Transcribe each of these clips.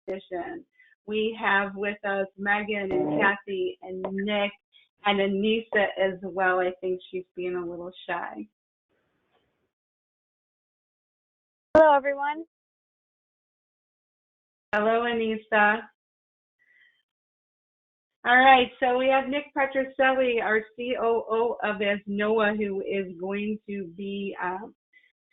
edition. We have with us Megan and Kathy and Nick and Anissa as well. I think she's being a little shy. Hello, everyone. Hello, Anissa. All right, so we have Nick Petrocelli, our COO of ASNOA, who is going to be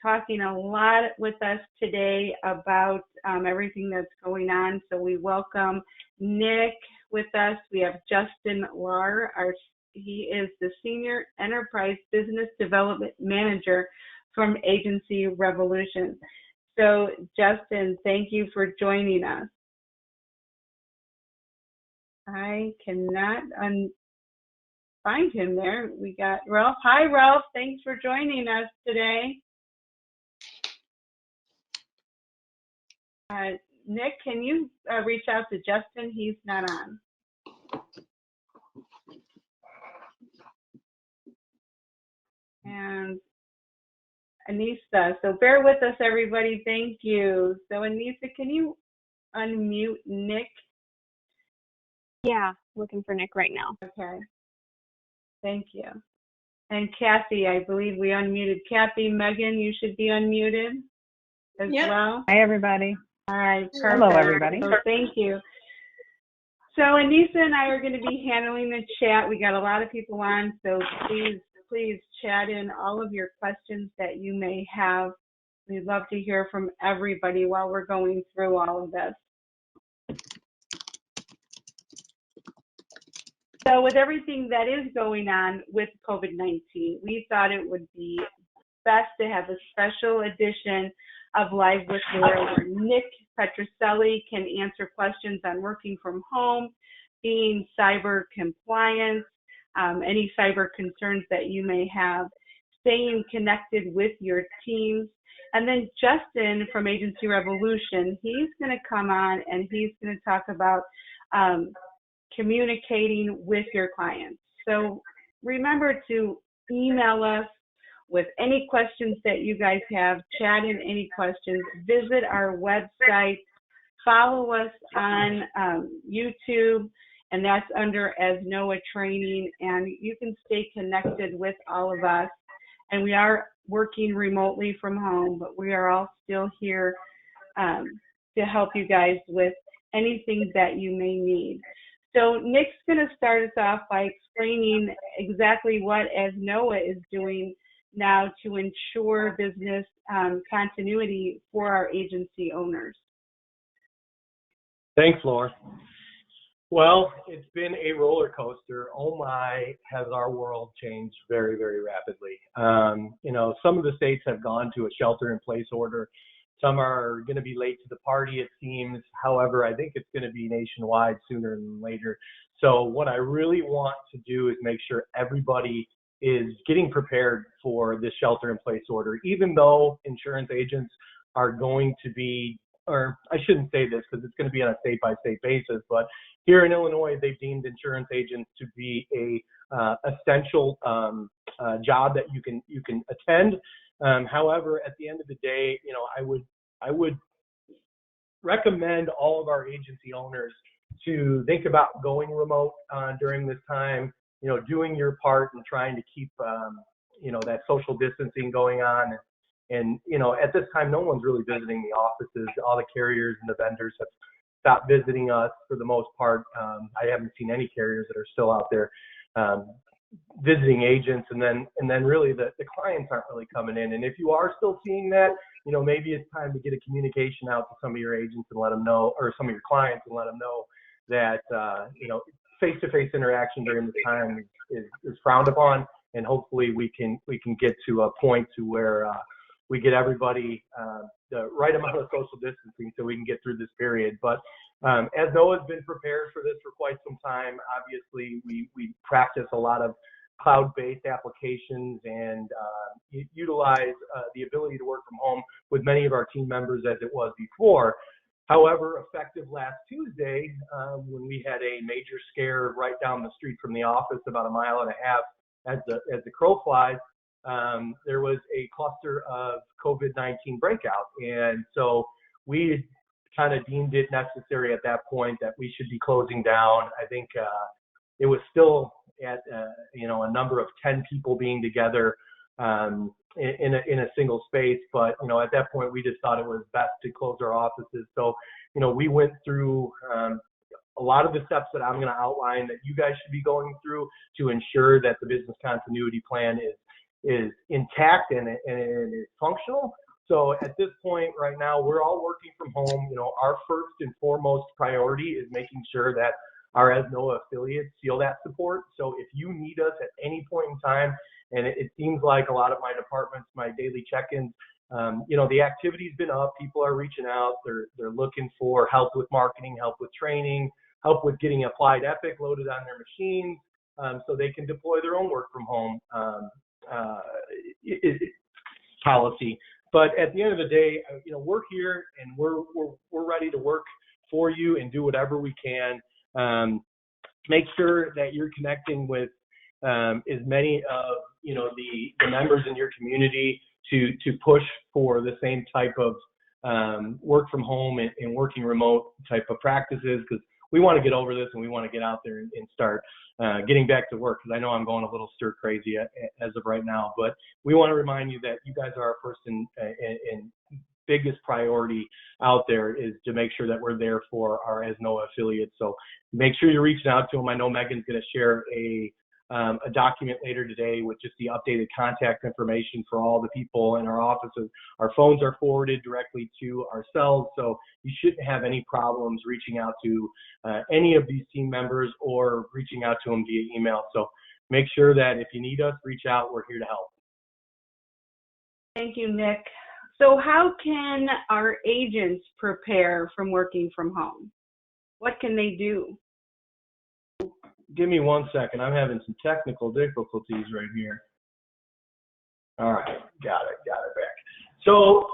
talking a lot with us today about everything that's going on. So we welcome Nick with us. We have Justin Lahr. He is the Senior Enterprise Business Development Manager from Agency Revolution. So Justin, thank you for joining us. I cannot find him there. We got Ralph. Hi, Ralph. Thanks for joining us today. Nick, can you reach out to Justin? He's not on. And Anissa, so bear with us, everybody. Thank you. So Anissa, can you unmute Nick? Yeah, looking for Nick right now. Okay. Thank you. And Kathy, I believe we unmuted Kathy. Megan, you should be unmuted as well. Hi, everybody. All right, perfect. Hello, everybody. So thank you. So Anissa and I are going to be handling the chat. We got a lot of people on, so please chat in all of your questions that you may have. We'd love to hear from everybody while we're going through all of this. So with everything that is going on with COVID-19, we thought it would be best to have a special edition of Live with Laura where Nick Petrocelli can answer questions on working from home, being cyber compliant, any cyber concerns that you may have, staying connected with your teams. And then Justin from Agency Revolution, he's going to come on and he's going to talk about communicating with your clients. So remember to email us with any questions that you guys have, chat in any questions, visit our website, follow us on YouTube, and that's under ASNOA Training, and you can stay connected with all of us. And we are working remotely from home, but we are all still here to help you guys with anything that you may need. So Nick's going to start us off by explaining exactly what ASNOA is doing now to ensure business continuity for our agency owners. Thanks, Laura. Well, it's been a roller coaster. Oh my, has our world changed very, very rapidly. Some of the states have gone to a shelter-in-place order. Some are going to be late to the party, it seems. However, I think it's going to be nationwide sooner than later. So what I really want to do is make sure everybody is getting prepared for this shelter-in-place order, even though insurance agents are going to be, or I shouldn't say this because it's going to be on a state-by-state basis, but here in Illinois, they've deemed insurance agents to be a essential job that you can attend. However, at the end of the day, I would recommend all of our agency owners to think about going remote during this time, doing your part and trying to keep, that social distancing going on. And, at this time, no one's really visiting the offices. All the carriers and the vendors have stopped visiting us for the most part. I haven't seen any carriers that are still out there visiting agents, and then really the clients aren't really coming in. And if you are still seeing that, maybe it's time to get a communication out to some of your agents and let them know, or some of your clients and let them know that face-to-face interaction during this time is frowned upon, and hopefully we can get to a point to where we get everybody the right amount of social distancing so we can get through this period. But ASNOA has been prepared for this for quite some time. Obviously, we practice a lot of cloud-based applications and utilize the ability to work from home with many of our team members as it was before. However, effective last Tuesday, when we had a major scare right down the street from the office, about a mile and a half as the crow flies, there was a cluster of COVID-19 breakout. And so we kind of deemed it necessary at that point that we should be closing down. I think it was still at a number of 10 people being together in a single space, but at that point we just thought it was best to close our offices. So we went through a lot of the steps that I'm going to outline that you guys should be going through to ensure that the business continuity plan is intact and is functional. So at this point right now, we're all working from home. Our first and foremost priority is making sure that our ASNOA affiliates feel that support. So if you need us at any point in time, and it seems like a lot of my departments, my daily check-ins, the activity's been up. People are reaching out. They're looking for help with marketing, help with training, help with getting Applied Epic loaded on their machines, so they can deploy their own work from home policy. But at the end of the day, we're here and we're ready to work for you and do whatever we can. Make sure that you're connecting with as many of the members in your community to push for the same type of work from home and working remote type of practices, because we want to get over this and we want to get out there and start getting back to work, because I know I'm going a little stir crazy as of right now, but we want to remind you that you guys are our first and biggest priority out there is to make sure that we're there for our ASNOA affiliates. So make sure you're reaching out to them. I know Megan's going to share a document later today with just the updated contact information for all the people in our offices. Our phones are forwarded directly to ourselves, so you shouldn't have any problems reaching out to any of these team members or reaching out to them via email. So make sure that if you need us, reach out. We're here to help. Thank you, Nick. So how can our agents prepare from working from home? What can they do? Give me 1 second. I'm having some technical difficulties right here. All right, got it back. So,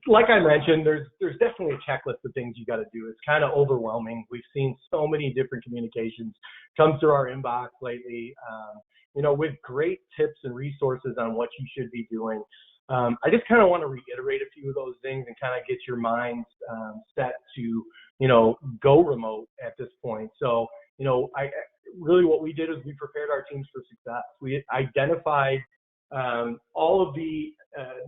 like I mentioned, there's definitely a checklist of things you got to do. It's kind of overwhelming. We've seen so many different communications come through our inbox lately, with great tips and resources on what you should be doing. I just kind of want to reiterate a few of those things and kind of get your minds set to, go remote at this point. So, really what we did is we prepared our teams for success. We identified all of the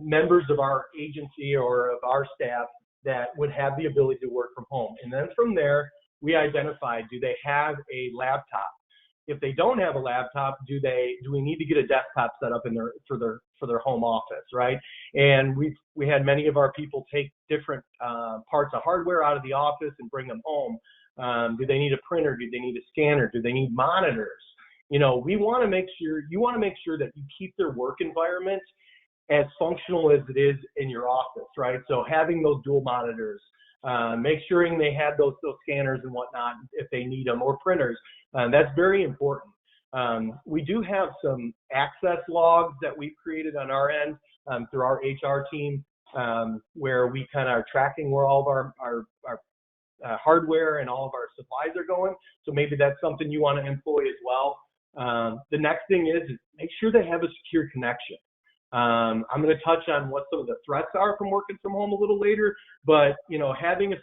members of our agency or of our staff that would have the ability to work from home. And then from there, we identified, do they have a laptop? If they don't have a laptop, do we need to get a desktop set up for their home office, right? And we had many of our people take different parts of hardware out of the office and bring them home. Do they need a printer? Do they need a scanner? Do they need monitors? You want to make sure that you keep their work environment as functional as it is in your office, right? So having those dual monitors, make sure they have those scanners and whatnot if they need them, or printers. That's very important. We do have some access logs that we've created on our end through our HR team, where we kind of are tracking where all of our hardware and all of our supplies are going. So maybe that's something you want to employ as well. The next thing is make sure they have a secure connection. I'm going to touch on what some of the threats are from working from home a little later, but having a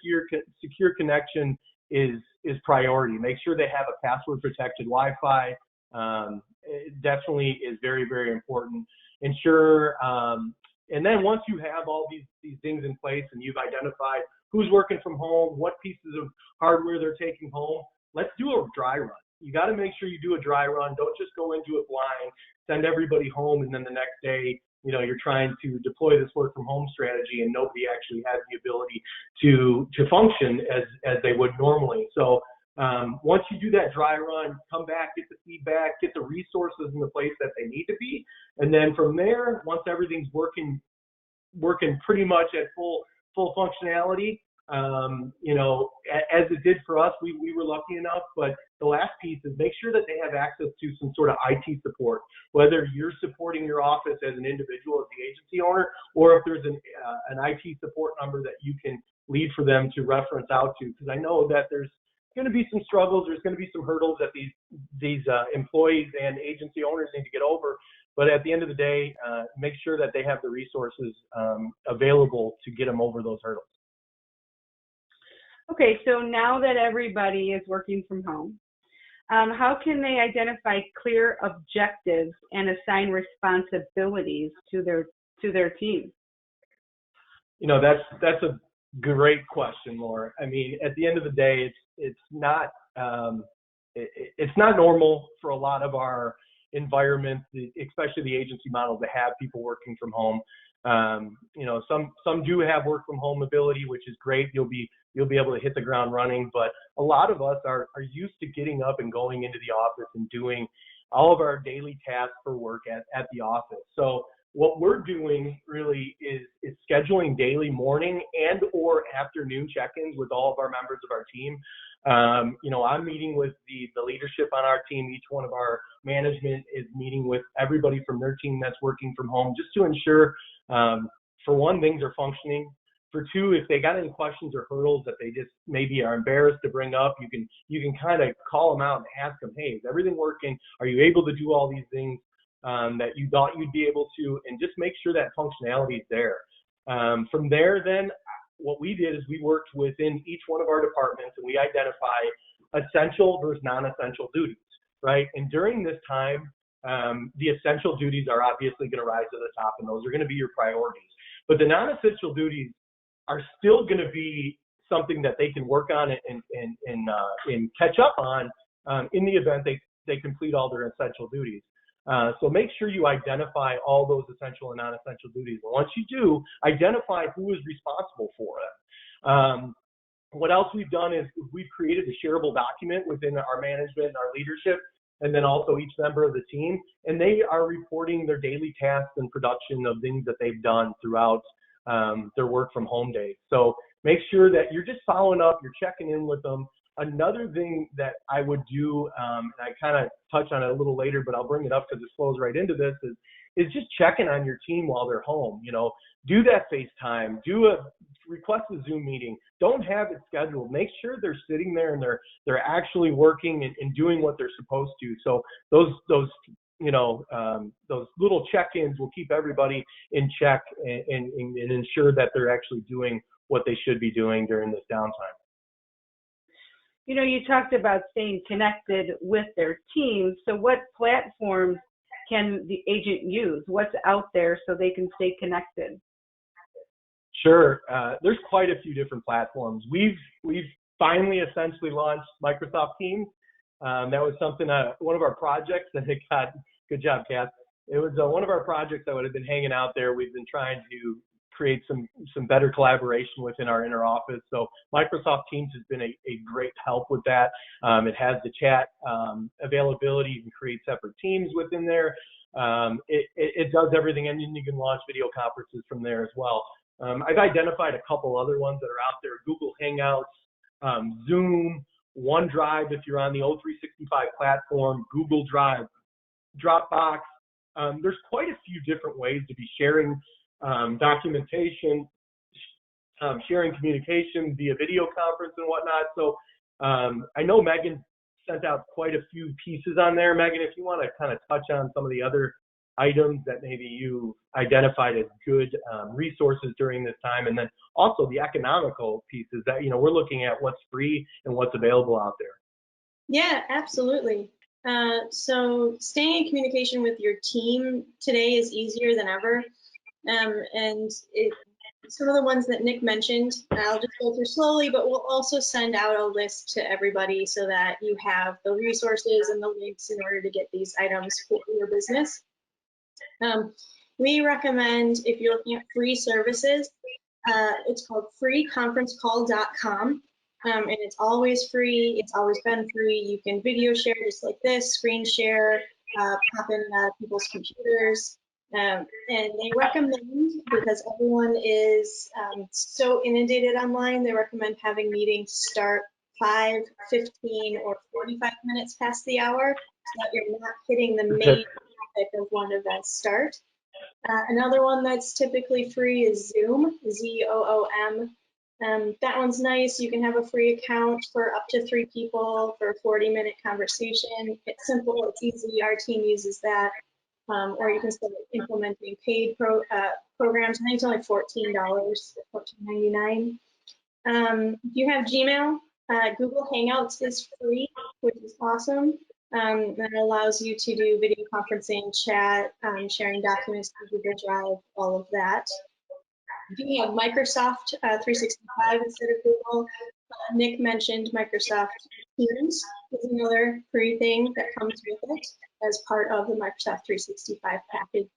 secure connection is priority. Make sure they have a password protected Wi-Fi. It definitely is very, very important. Ensure, and then once you have all these things in place and you've identified who's working from home, what pieces of hardware they're taking home, let's do a dry run. You got to make sure you do a dry run. Don't just go into it blind, send everybody home, and then the next day, you're trying to deploy this work from home strategy and nobody actually has the ability to function as they would normally. So once you do that dry run, come back, get the feedback, get the resources in the place that they need to be. And then from there, once everything's working pretty much at full functionality, as it did for us, we were lucky enough, but the last piece is make sure that they have access to some sort of IT support, whether you're supporting your office as an individual, as the agency owner, or if there's an IT support number that you can lead for them to reference out to, because I know that there's going to be some struggles, there's going to be some hurdles that these employees and agency owners need to get over. But at the end of the day, make sure that they have the resources available to get them over those hurdles. Okay, so now that everybody is working from home, how can they identify clear objectives and assign responsibilities to their team? That's a great question, Laura. I mean, at the end of the day, it's not it's not normal for a lot of our environments, especially the agency model, to have people working from home. Some do have work from home ability, which is great. You'll be able to hit the ground running, but a lot of us are used to getting up and going into the office and doing all of our daily tasks for work at the office. So what we're doing really is scheduling daily morning and or afternoon check-ins with all of our members of our team. I'm meeting with the leadership on our team. Each one of our management is meeting with everybody from their team that's working from home, just to ensure, for one, things are functioning. For two, if they got any questions or hurdles that they just maybe are embarrassed to bring up, you can kind of call them out and ask them, hey, is everything working? Are you able to do all these things that you thought you'd be able to? And just make sure that functionality is there. From there, then, what we did is we worked within each one of our departments and we identify essential versus non-essential duties, right? And during this time, the essential duties are obviously going to rise to the top, and those are going to be your priorities. But the non-essential duties are still going to be something that they can work on and catch up on in the event they complete all their essential duties. So make sure you identify all those essential and non-essential duties. And once you do, identify who is responsible for it. What else we've done is we've created a shareable document within our management and our leadership, and then also each member of the team, and they are reporting their daily tasks and production of things that they've done throughout their work from home days. So make sure that you're just following up, you're checking in with them. Another thing that I would do, and I kind of touch on it a little later, but I'll bring it up because it flows right into this, is just checking on your team while they're home. Do that FaceTime, request a Zoom meeting. Don't have it scheduled. Make sure they're sitting there and they're actually working and doing what they're supposed to. So those little check-ins will keep everybody in check and ensure that they're actually doing what they should be doing during this downtime. You talked about staying connected with their team. So what platforms can the agent use? What's out there so they can stay connected? Sure. There's quite a few different platforms. We've finally essentially launched Microsoft Teams. That was something, one of our projects that it got, good job, Kath. It was one of our projects that would have been hanging out there. We've been trying to create some better collaboration within our inner office. So Microsoft Teams has been a great help with that. It has the chat availability. You can create separate teams within there. It does everything, and you can launch video conferences from there as well. I've identified a couple other ones that are out there: Google Hangouts, Zoom, OneDrive if you're on the O365 platform, Google Drive, Dropbox. There's quite a few different ways to be sharing documentation, sharing communication via video conference and whatnot. So I know Megan sent out quite a few pieces on there. Megan, if you want to kind of touch on some of the other items that maybe you identified as good resources during this time, and then also the economical pieces that, we're looking at what's free and what's available out there. Yeah, absolutely. So staying in communication with your team today is easier than ever. And some of the ones that Nick mentioned, I'll just go through slowly, but we'll also send out a list to everybody so that you have the resources and the links in order to get these items for your business. We recommend, if you're looking at free services, it's called freeconferencecall.com. And it's always free. It's always been free. You can video share just like this, screen share, pop in people's computers. And they recommend, because everyone is so inundated online, they recommend having meetings start 5, 15, or 45 minutes past the hour so that you're not hitting the main topic of one event's start. Another one that's typically free is Zoom, Z-O-O-M. That one's nice. You can have a free account for up to 3 people for a 40-minute conversation. It's simple, it's easy. Our team uses that. Or you can start implementing paid programs. I think it's only $14, $14.99. If you have Gmail, Google Hangouts is free, which is awesome. That allows you to do video conferencing, chat, sharing documents through Google Drive, all of that. If you have Microsoft 365 instead of Google, Nick mentioned Microsoft Teams is another free thing that comes with it as part of the Microsoft 365 package.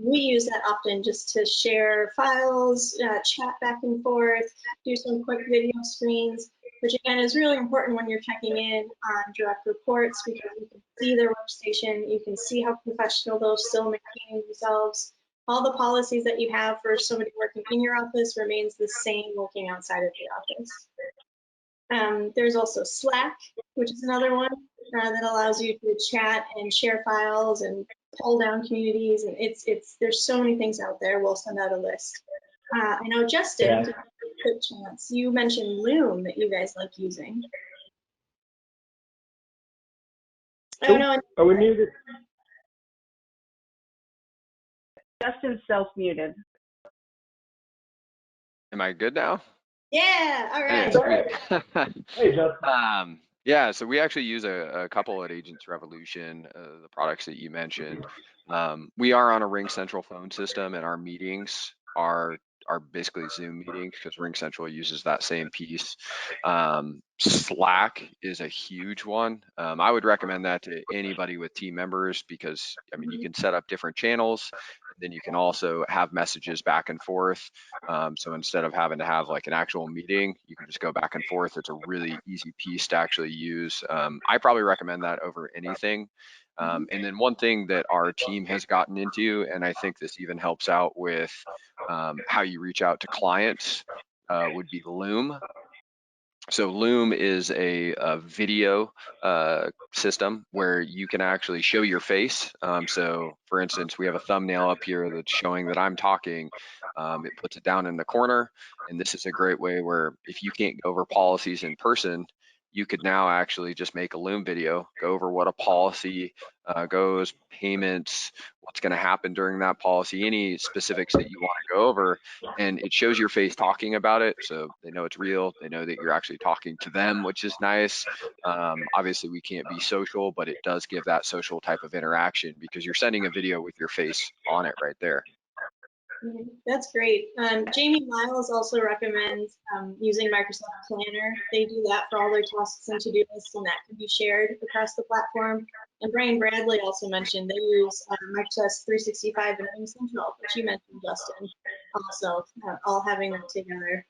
We use that often just to share files, chat back and forth, do some quick video screens, which again is really important when you're checking in on direct reports because you can see their workstation, you can see how professional they're still maintaining themselves. All the policies that you have for somebody working in your office remains the same working outside of the office. There's also Slack, which is another one that allows you to chat and share files and pull down communities, and there's so many things out there. We'll send out a list. I know Justin, quick chance, you mentioned Loom that you guys like using. Oh no. Are we muted? Justin's self-muted. Am I good now? Yeah, all right. Hey, Justin. Yeah, so we actually use a couple at Agents Revolution, the products that you mentioned. We are on a Ring Central phone system, and our meetings are basically Zoom meetings because Ring Central uses that same piece. Slack is a huge one. I would recommend that to anybody with team members because, I mean, you can set up different channels. Then you can also have messages back and forth. So instead of having to have like an actual meeting, you can just go back and forth. It's a really easy piece to actually use. I probably recommend that over anything. And then one thing that our team has gotten into, and I think this even helps out with how you reach out to clients, would be Loom. So Loom is a video system where you can actually show your face. So for instance, we have a thumbnail up here that's showing that I'm talking. It puts it down in the corner. And this is a great way where if you can't go over policies in person, you could now actually just make a Loom video, go over what a policy goes, payments, what's going to happen during that policy, any specifics that you want to go over, and it shows your face talking about it, so they know it's real. They know that you're actually talking to them, which is nice. Obviously, we can't be social, but it does give that social type of interaction because you're sending a video with your face on it right there. That's great. Jamie Miles also recommends using Microsoft Planner. They do that for all their tasks and to-do lists, and that can be shared across the platform. And Brian Bradley also mentioned they use Microsoft 365 and Ring Central, which you mentioned, Justin, also, all having that together.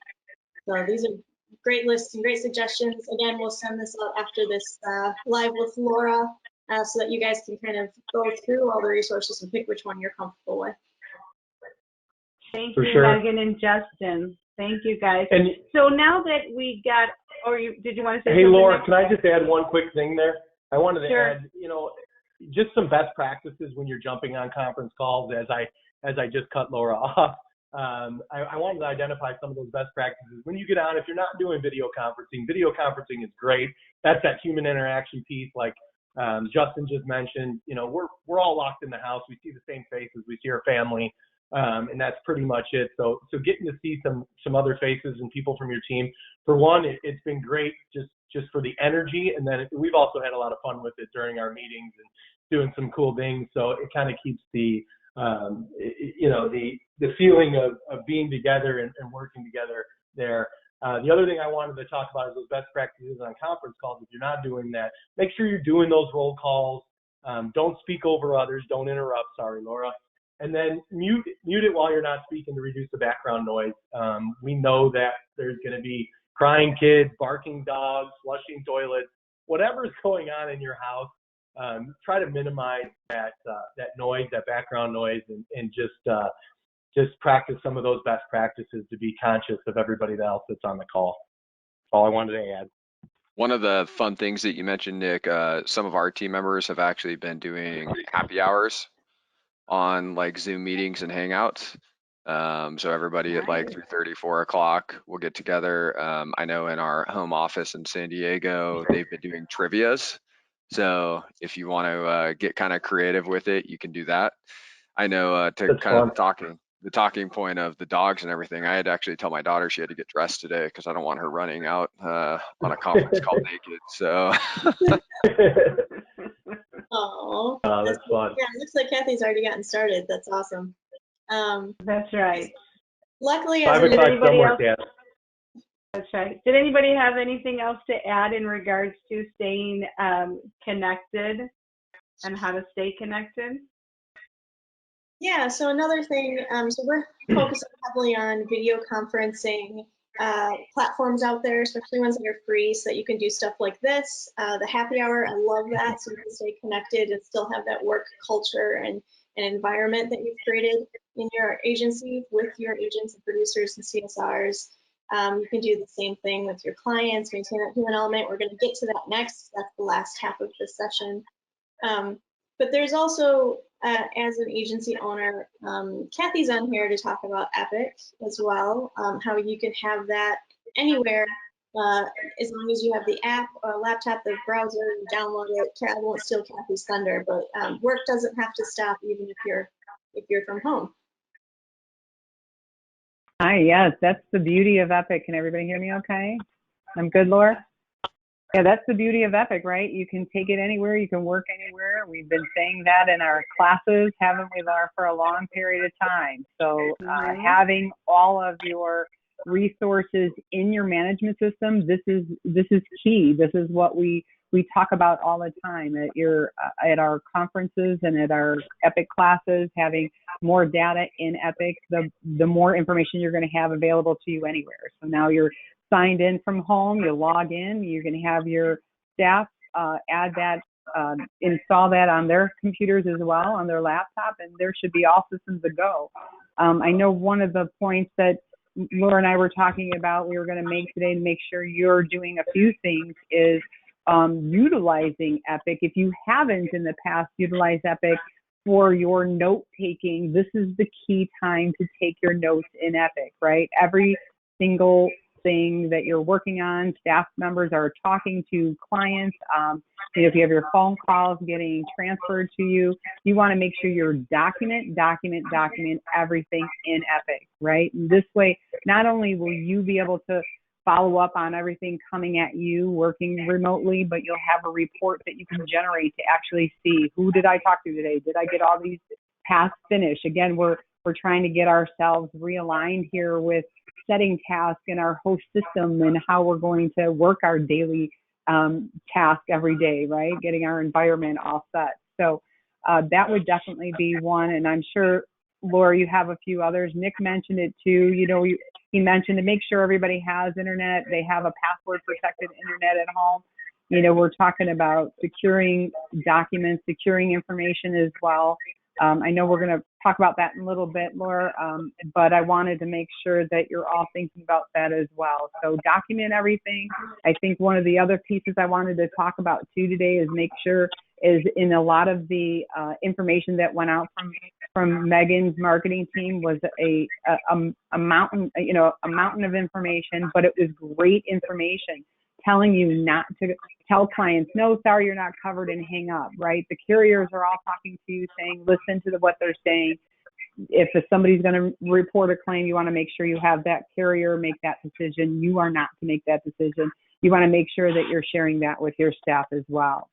So these are great lists and great suggestions. Again, we'll send this out after this live with Laura so that you guys can kind of go through all the resources and pick which one you're comfortable with. Thank you, Megan and Justin. Thank you, guys. And so now that we got, did you want to say something? Hey, Laura, can I just add one quick thing there? I wanted to add, just some best practices when you're jumping on conference calls. As I just cut Laura off, I wanted to identify some of those best practices. When you get on, if you're not doing video conferencing is great. That's that human interaction piece, like Justin just mentioned. We're all locked in the house. We see the same faces. We see our family. And that's pretty much it. So getting to see some other faces and people from your team, for one, it's been great just for the energy, and then we've also had a lot of fun with it during our meetings and doing some cool things. So it kind of keeps the feeling of being together and working together there. The other thing I wanted to talk about is those best practices on conference calls. If you're not doing that, make sure you're doing those roll calls. Don't speak over others. Don't interrupt. Sorry, Laura. And then mute it while you're not speaking to reduce the background noise. We know that there's going to be crying kids, barking dogs, flushing toilets, whatever's going on in your house. Try to minimize that noise, that background noise, and just practice some of those best practices to be conscious of everybody else that's on the call. That's all I wanted to add. One of the fun things that you mentioned, Nick, some of our team members have actually been doing happy hours on like Zoom meetings and Hangouts. So everybody at like 3:30, 4 o'clock will get together. I know in our home office in San Diego, they've been doing trivias. So if you want to get kind of creative with it, you can do that. I know to kind of the talking point of the dogs and everything, I had to actually tell my daughter she had to get dressed today because I don't want her running out on a conference call naked. So. Oh, That's fun. yeah, it looks like Kathy's already gotten started. That's awesome. That's right. Luckily, 5 as Did o'clock anybody somewhere, else- Kat. That's right. Did anybody have anything else to add in regards to staying connected and how to stay connected? yeah, so another thing, so we're focusing heavily on video conferencing platforms out there, especially ones that are free, so that you can do stuff like this. The happy hour, I love that, so you can stay connected and still have that work culture and an environment that you've created in your agency with your agents and producers and CSRs. You can do the same thing with your clients, maintain that human element. We're going to get to that next. That's the last half of the session. But there's also, as an agency owner, Kathy's on here to talk about Epic as well, how you can have that anywhere, as long as you have the app or laptop, the browser, you download it. I won't steal Kathy's thunder, but work doesn't have to stop even if you're from home. Hi, yes, that's the beauty of Epic. Can everybody hear me okay? I'm good, Laura? Yeah, that's the beauty of Epic, right? You can take it anywhere, you can work anywhere. We've been saying that in our classes, haven't we, Laura, for a long period of time. So having all of your resources in your management system, this is key. This is what we talk about all the time at our conferences and at our Epic classes. Having more data in Epic, the more information you're going to have available to you anywhere. So now you're signed in from home, you log in, you're going to have your staff add that, install that on their computers as well, on their laptop, and there should be all systems a go. I know one of the points that Laura and I were talking about, we were going to make today to make sure you're doing a few things is utilizing Epic. If you haven't in the past utilized Epic for your note taking, this is the key time to take your notes in Epic, right? Every single thing that you're working on, staff members are talking to clients. If you have your phone calls getting transferred to you, you want to make sure you're document everything in Epic, right? And this way, not only will you be able to follow up on everything coming at you working remotely, but you'll have a report that you can generate to actually see who did I talk to today? Did I get all these tasks finished? Again, we're trying to get ourselves realigned here with setting tasks in our host system and how we're going to work our daily task every day, right? Getting our environment all set. So that would definitely be one. And I'm sure, Laura, you have a few others. Nick mentioned it too. You know, he mentioned to make sure everybody has internet. They have a password protected internet at home. You know, we're talking about securing documents, securing information as well. I know we're going to talk about that in a little bit, Laura, but I wanted to make sure that you're all thinking about that as well. So document everything. I think one of the other pieces I wanted to talk about too today is make sure is in a lot of the information that went out from Megan's marketing team was a mountain, a mountain of information, but it was great information telling you not to tell clients, no, sorry, you're not covered, and hang up, right? The carriers are all talking to you saying, listen to what they're saying. If somebody's going to report a claim, you want to make sure you have that carrier make that decision. You are not to make that decision. You want to make sure that you're sharing that with your staff as well.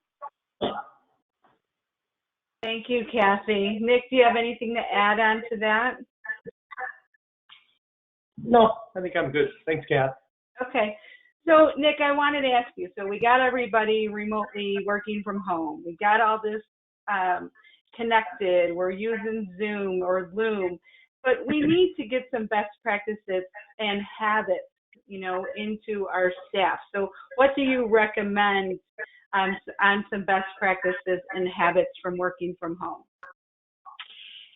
Thank you, Kathy. Nick, do you have anything to add on to that? No, I think I'm good. Thanks, Kath. Okay. So, Nick, I wanted to ask you, so we got everybody remotely working from home. We got all this connected. We're using Zoom or Loom, but we need to get some best practices and habits, into our staff. So what do you recommend on some best practices and habits from working from home?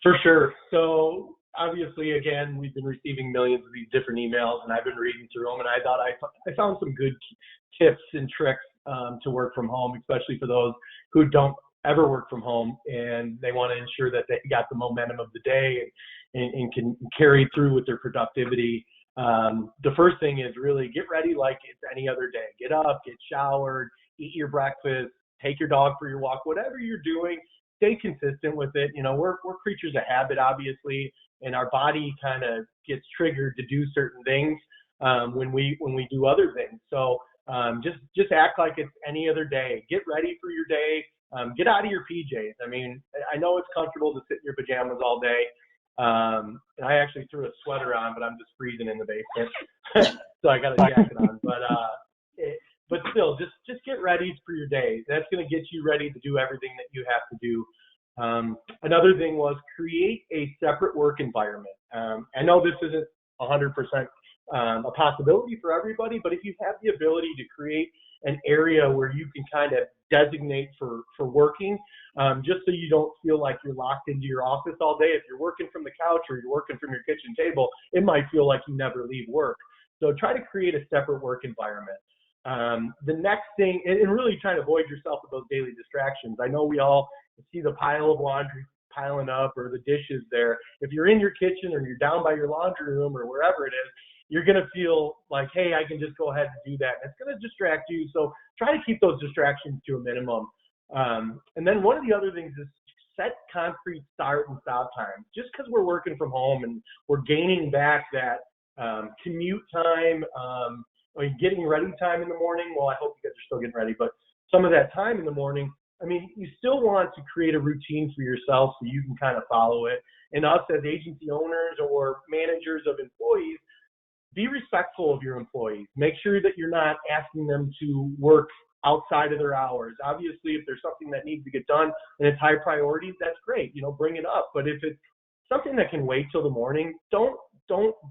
For sure. So obviously, again, we've been receiving millions of these different emails, and I've been reading through them, and I thought I found some good tips and tricks to work from home, especially for those who don't ever work from home, and they want to ensure that they got the momentum of the day and can carry through with their productivity. The first thing is really get ready like it's any other day. Get up, get showered, eat your breakfast, take your dog for your walk, whatever you're doing. stay consistent with it. You know, we're creatures of habit, obviously, and our body kind of gets triggered to do certain things when we do other things. So just act like it's any other day. Get ready for your day. Get out of your PJs. I mean, I know it's comfortable to sit in your pajamas all day. And I actually threw a sweater on, but I'm just freezing in the basement, so I got a jacket on. But still, just get ready for your day. That's going to get you ready to do everything that you have to do. Another thing was create a separate work environment. I know this isn't 100% a possibility for everybody, but if you have the ability to create an area where you can kind of designate for working, just so you don't feel like you're locked into your office all day. If you're working from the couch or you're working from your kitchen table, it might feel like you never leave work. So try to create a separate work environment. The next thing, and really try to avoid yourself with those daily distractions. I know we all see the pile of laundry piling up or the dishes there. If you're in your kitchen or you're down by your laundry room or wherever it is, you're going to feel like, hey, I can just go ahead and do that. And it's going to distract you. So try to keep those distractions to a minimum. And then one of the other things is set concrete start and stop times. Just because we're working from home and we're gaining back that commute time, getting ready time in the morning. Well, I hope you guys are still getting ready, but some of that time in the morning, I mean, you still want to create a routine for yourself so you can kind of follow it. And us as agency owners or managers of employees, be respectful of your employees. Make sure that you're not asking them to work outside of their hours. Obviously, if there's something that needs to get done and it's high priority, that's great. You know, bring it up. But if it's something that can wait till the morning, don't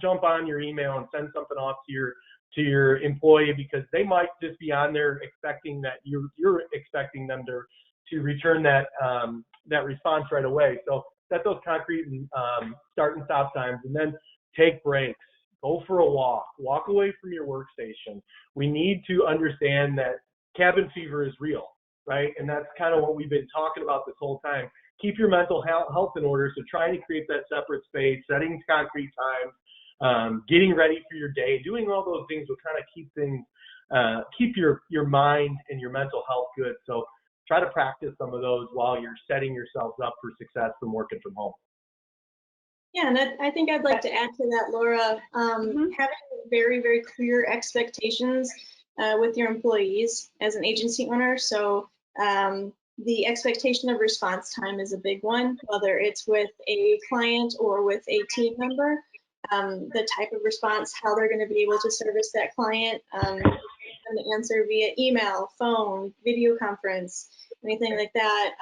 jump on your email and send something off to your employee, because they might just be on there expecting that you're expecting them to return that response right away. So set those concrete and start and stop times, and then take breaks. Go for a walk away from your workstation. We need to understand that cabin fever is real, right? And that's kind of what we've been talking about this whole time. Keep your mental health in order. So trying to create that separate space, setting concrete times, getting ready for your day, doing all those things will kind of keep your mind and your mental health good. So try to practice some of those while you're setting yourselves up for success from working from home. Yeah, and I think I'd like to add to that, Laura, having very, very clear expectations with your employees as an agency owner. So the expectation of response time is a big one, whether it's with a client or with a team member. The type of response, how they're going to be able to service that client, and answer via email, phone, video conference, anything like that.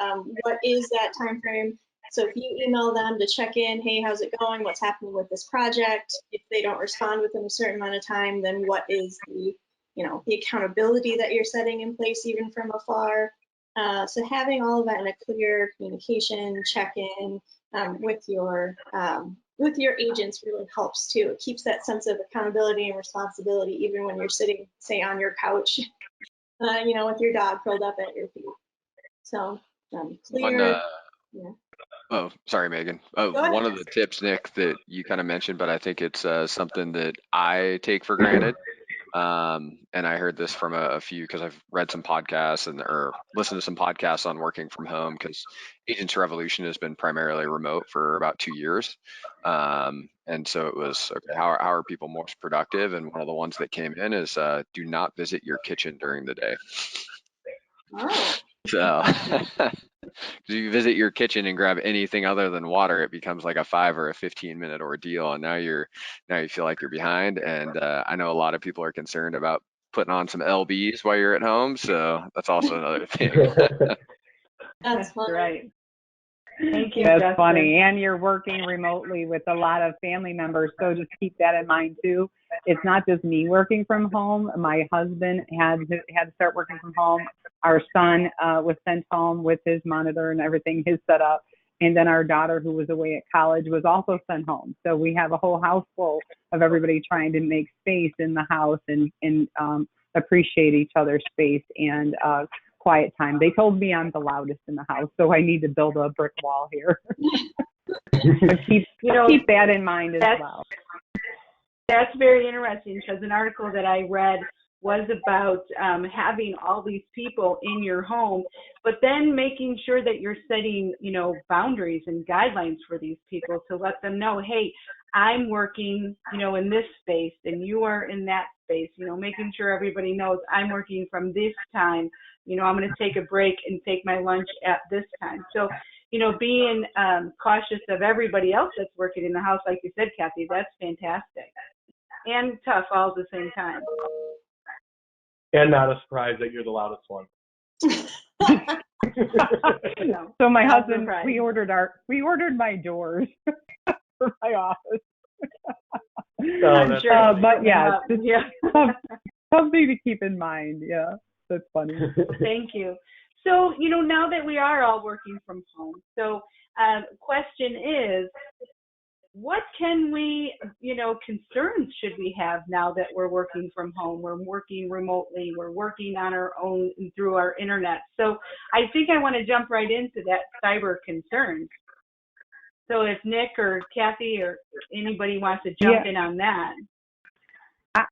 What is that time frame? So if you email them to check in, hey, how's it going? What's happening with this project? If they don't respond within a certain amount of time, then what is the accountability that you're setting in place even from afar? So having all of that in a clear communication, check-in with your agents really helps too. It keeps that sense of accountability and responsibility even when you're sitting, say, on your couch, with your dog curled up at your feet. So clear. Oh, sorry, Megan. One of the tips, Nick, that you kind of mentioned, but I think it's something that I take for granted. And I heard this from a few, because I've read some podcasts or listened to some podcasts on working from home, because Agents Revolution has been primarily remote for about 2 years. And so it was, okay, how are people most productive? And one of the ones that came in is do not visit your kitchen during the day. Oh. So if you visit your kitchen and grab anything other than water, it becomes like a 5 or a 15-minute ordeal, and now you feel like you're behind. And I know a lot of people are concerned about putting on some LBs while you're at home, so that's also another thing. That's right. Thank you. That's Justin. funny. And you're working remotely with a lot of family members, so just keep that in mind too. It's not just me working from home. My husband had to start working from home. Our son was sent home with his monitor and everything, his setup. And then our daughter, who was away at college, was also sent home. So we have a whole house full of everybody trying to make space in the house and appreciate each other's space and quiet time. They told me I'm the loudest in the house, so I need to build a brick wall here. But keep that in mind as well. That's very interesting, because an article that I read was about having all these people in your home, but then making sure that you're setting, boundaries and guidelines for these people to let them know, hey, I'm working, in this space and you are in that space, making sure everybody knows I'm working from this time, I'm going to take a break and take my lunch at this time. So, being cautious of everybody else that's working in the house, like you said, Kathy, that's fantastic. And tough all at the same time. And not a surprise that you're the loudest one. So my husband, we ordered my doors for my office. I'm sure. But yeah, yeah. something to keep in mind. Yeah, that's funny. Thank you. So, now that we are all working from home, so question is, what can we, concerns should we have now that we're working from home? We're working remotely. We're working on our own through our internet. So I think I want to jump right into that cyber concerns. So if Nick or Kathy or anybody wants to jump in on that.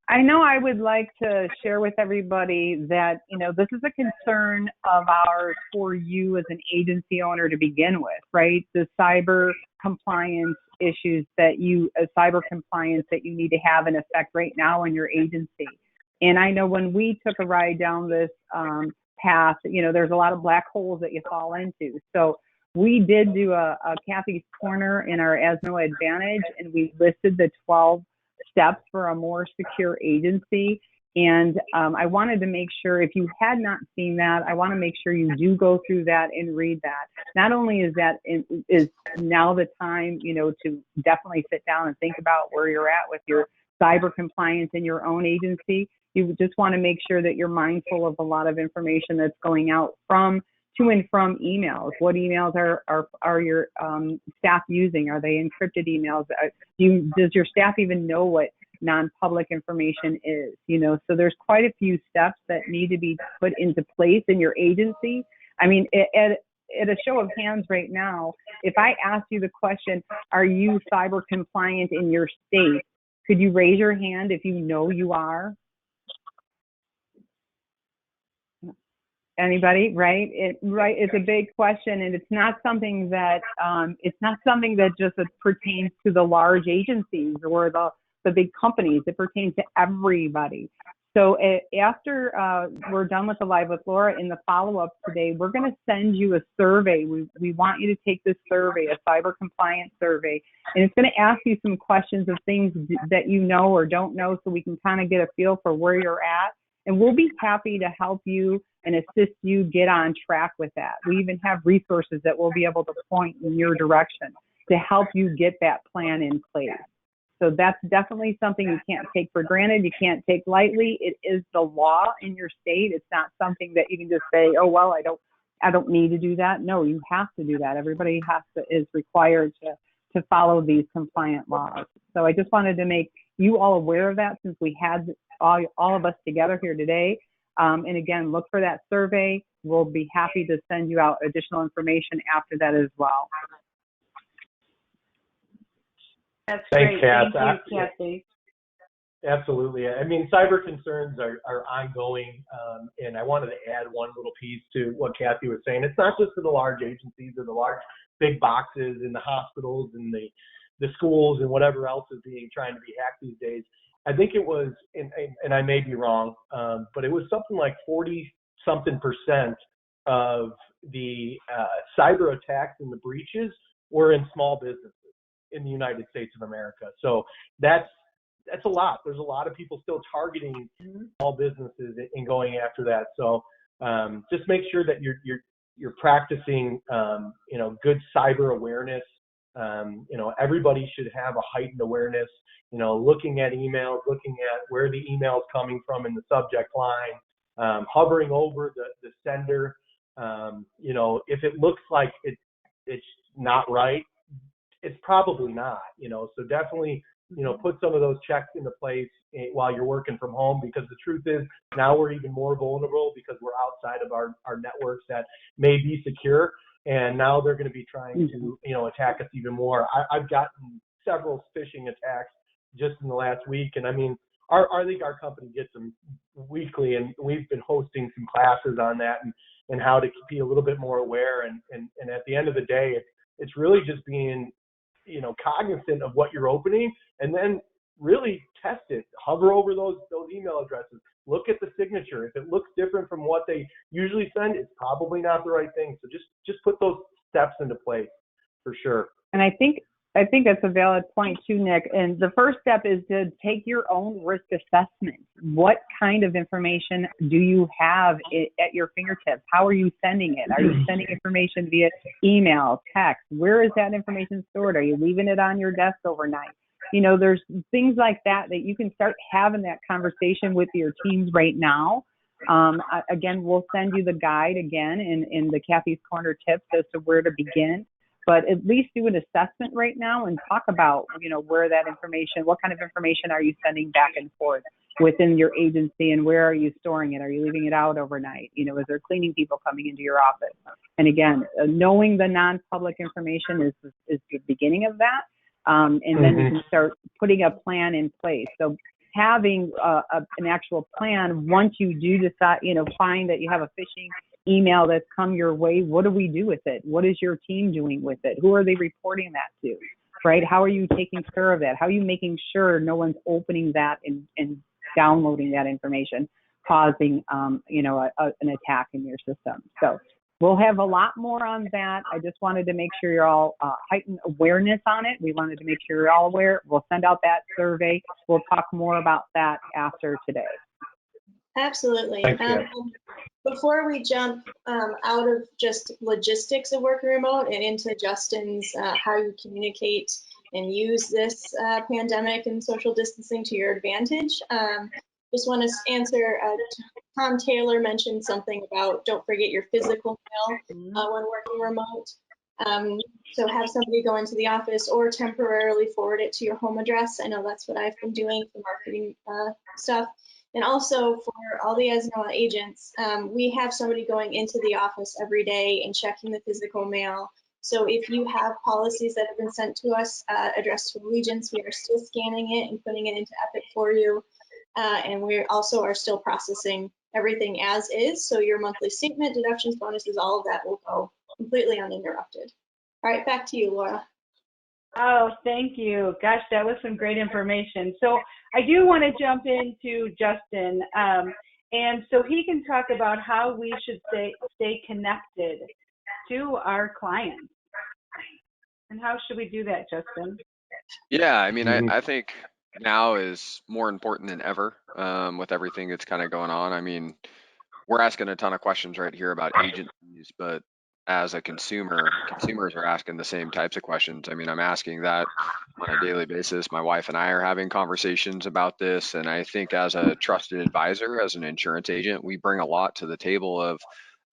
I know I would like to share with everybody that, this is a concern of ours for you as an agency owner to begin with, right? The cyber compliance issues cyber compliance that you need to have in effect right now in your agency. And I know when we took a ride down this path, there's a lot of black holes that you fall into. So we did do a Kathy's Corner in our ASNOA Advantage, and we listed the 12 steps for a more secure agency. And I wanted to make sure, if you had not seen that, I want to make sure you do go through that and read that. Not only is now the time, to definitely sit down and think about where you're at with your cyber compliance in your own agency, you just want to make sure that you're mindful of a lot of information that's going out to and from emails. What emails are your staff using? Are they encrypted emails? Does your staff even know what non-public information is? So there's quite a few steps that need to be put into place in your agency. I mean, at a show of hands right now, if I ask you the question, are you cyber compliant in your state? Could you raise your hand if you know you are? Anybody, right? It's a big question, and it's not something that just pertains to the large agencies or the big companies. It pertains to everybody. So after we're done with the Live with Laura, in the follow-up today, we're going to send you a survey. We want you to take this survey, a cyber compliance survey, and it's going to ask you some questions of things that you know or don't know, so we can kind of get a feel for where you're at. And we'll be happy to help you and assist you get on track with that. We even have resources that we'll be able to point in your direction to help you get that plan in place. So that's definitely something you can't take for granted. You can't take lightly. It is the law in your state. It's not something that you can just say, oh, well, I don't need to do that. No, you have to do that. Everybody is required to follow these compliant laws. So I just wanted to make you all aware of that, since we had all of us together here today. And again, look for that survey. We'll be happy to send you out additional information after that as well. That's Thanks, great. Kath. Thank you, Kathy. Absolutely. I mean, cyber concerns are ongoing. And I wanted to add one little piece to what Kathy was saying. It's not just for the large agencies or the large big boxes in the hospitals and the schools and whatever else is trying to be hacked these days. I think it was, and I may be wrong, but it was something like 40-something% of the cyber attacks and the breaches were in small businesses in the United States of America. So that's a lot. There's a lot of people still targeting small businesses and going after that. So just make sure that you're practicing, good cyber awareness. Everybody should have a heightened awareness, looking at emails, looking at where the email is coming from in the subject line, hovering over the sender. If it looks like it's not right, it's probably not, so definitely, put some of those checks into place while you're working from home, because the truth is now we're even more vulnerable because we're outside of our networks that may be secure. And now they're going to be trying to, attack us even more. I've gotten several phishing attacks just in the last week. And I mean, I think our company gets them weekly, and we've been hosting some classes on that and how to be a little bit more aware. And at the end of the day, it's really just being, cognizant of what you're opening, and then really test it. Hover over those email addresses. Look at the signature. If it looks different from what they usually send, it's probably not the right thing. So just put those steps into place for sure. And I think that's a valid point too, Nick. And the first step is to take your own risk assessment. What kind of information do you have at your fingertips? How are you sending it? Are you sending information via email, text? Where is that information stored? Are you leaving it on your desk overnight? There's things like that you can start having that conversation with your teams right now. Again, we'll send you the guide again in the Kathy's Corner tips as to where to begin. But at least do an assessment right now and talk about, where that information, what kind of information are you sending back and forth within your agency, and where are you storing it? Are you leaving it out overnight? Is there cleaning people coming into your office? And again, knowing the non-public information is the beginning of that. And then you can start putting a plan in place. So having an actual plan, once you do decide, find that you have a phishing email that's come your way, what do we do with it? What is your team doing with it? Who are they reporting that to, right? How are you taking care of that? How are you making sure no one's opening that and downloading that information, causing, an attack in your system? So we'll have a lot more on that. I just wanted to make sure you're all heightened awareness on it. We wanted to make sure you're all aware. We'll send out that survey. We'll talk more about that after today. Absolutely. Thanks, Before we jump out of just logistics of working remote and into Justin's how you communicate and use this pandemic and social distancing to your advantage, just want to answer, Tom Taylor mentioned something about don't forget your physical mail when working remote. So have somebody go into the office or temporarily forward it to your home address. I know that's what I've been doing for marketing stuff. And also for all the ASNOA agents, we have somebody going into the office every day and checking the physical mail. So if you have policies that have been sent to us addressed to allegiance, we are still scanning it and putting it into Epic for you. And we also are still processing everything as is. So your monthly statement, deductions, bonuses, all of that will go completely uninterrupted. All right, back to you, Laura. Oh, thank you. Gosh, that was some great information. So I do want to jump into Justin, and so he can talk about how we should stay connected to our clients. And how should we do that, Justin? Yeah, I mean, I think now is more important than ever with everything that's kind of going on. I mean, we're asking a ton of questions right here about agencies, but as a consumer, consumers are asking the same types of questions. I mean, I'm asking that on a daily basis. My wife and I are having conversations about this. And I think as a trusted advisor, as an insurance agent, we bring a lot to the table of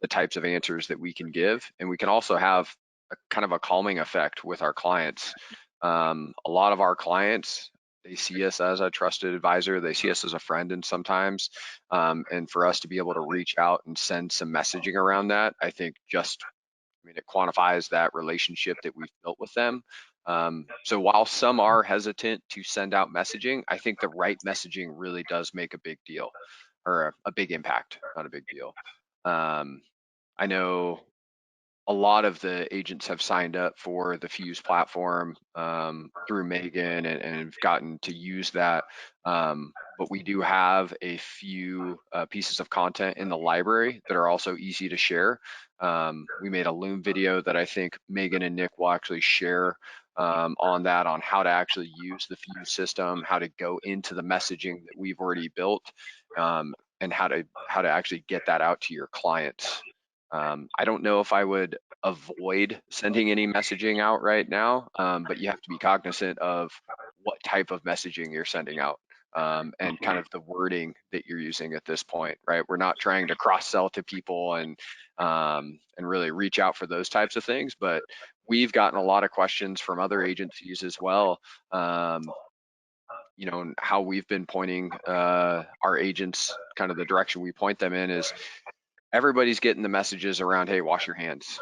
the types of answers that we can give. And we can also have a kind of a calming effect with our clients. A lot of our clients, they see us as a trusted advisor. They see us as a friend, and sometimes, and for us to be able to reach out and send some messaging around that, I think it quantifies that relationship that we've built with them. So while some are hesitant to send out messaging, I think the right messaging really does make a big deal, or a big impact, not a big deal. I know a lot of the agents have signed up for the Fuse platform through Megan and have gotten to use that. But we do have a few pieces of content in the library that are also easy to share. We made a Loom video that I think Megan and Nick will actually share on how to actually use the Fuse system, how to go into the messaging that we've already built, and how to actually get that out to your clients. I don't know if I would avoid sending any messaging out right now, but you have to be cognizant of what type of messaging you're sending out and kind of the wording that you're using at this point, right? We're not trying to cross-sell to people and really reach out for those types of things, but we've gotten a lot of questions from other agencies as well. How we've been pointing our agents, kind of the direction we point them in is everybody's getting the messages around, hey, wash your hands,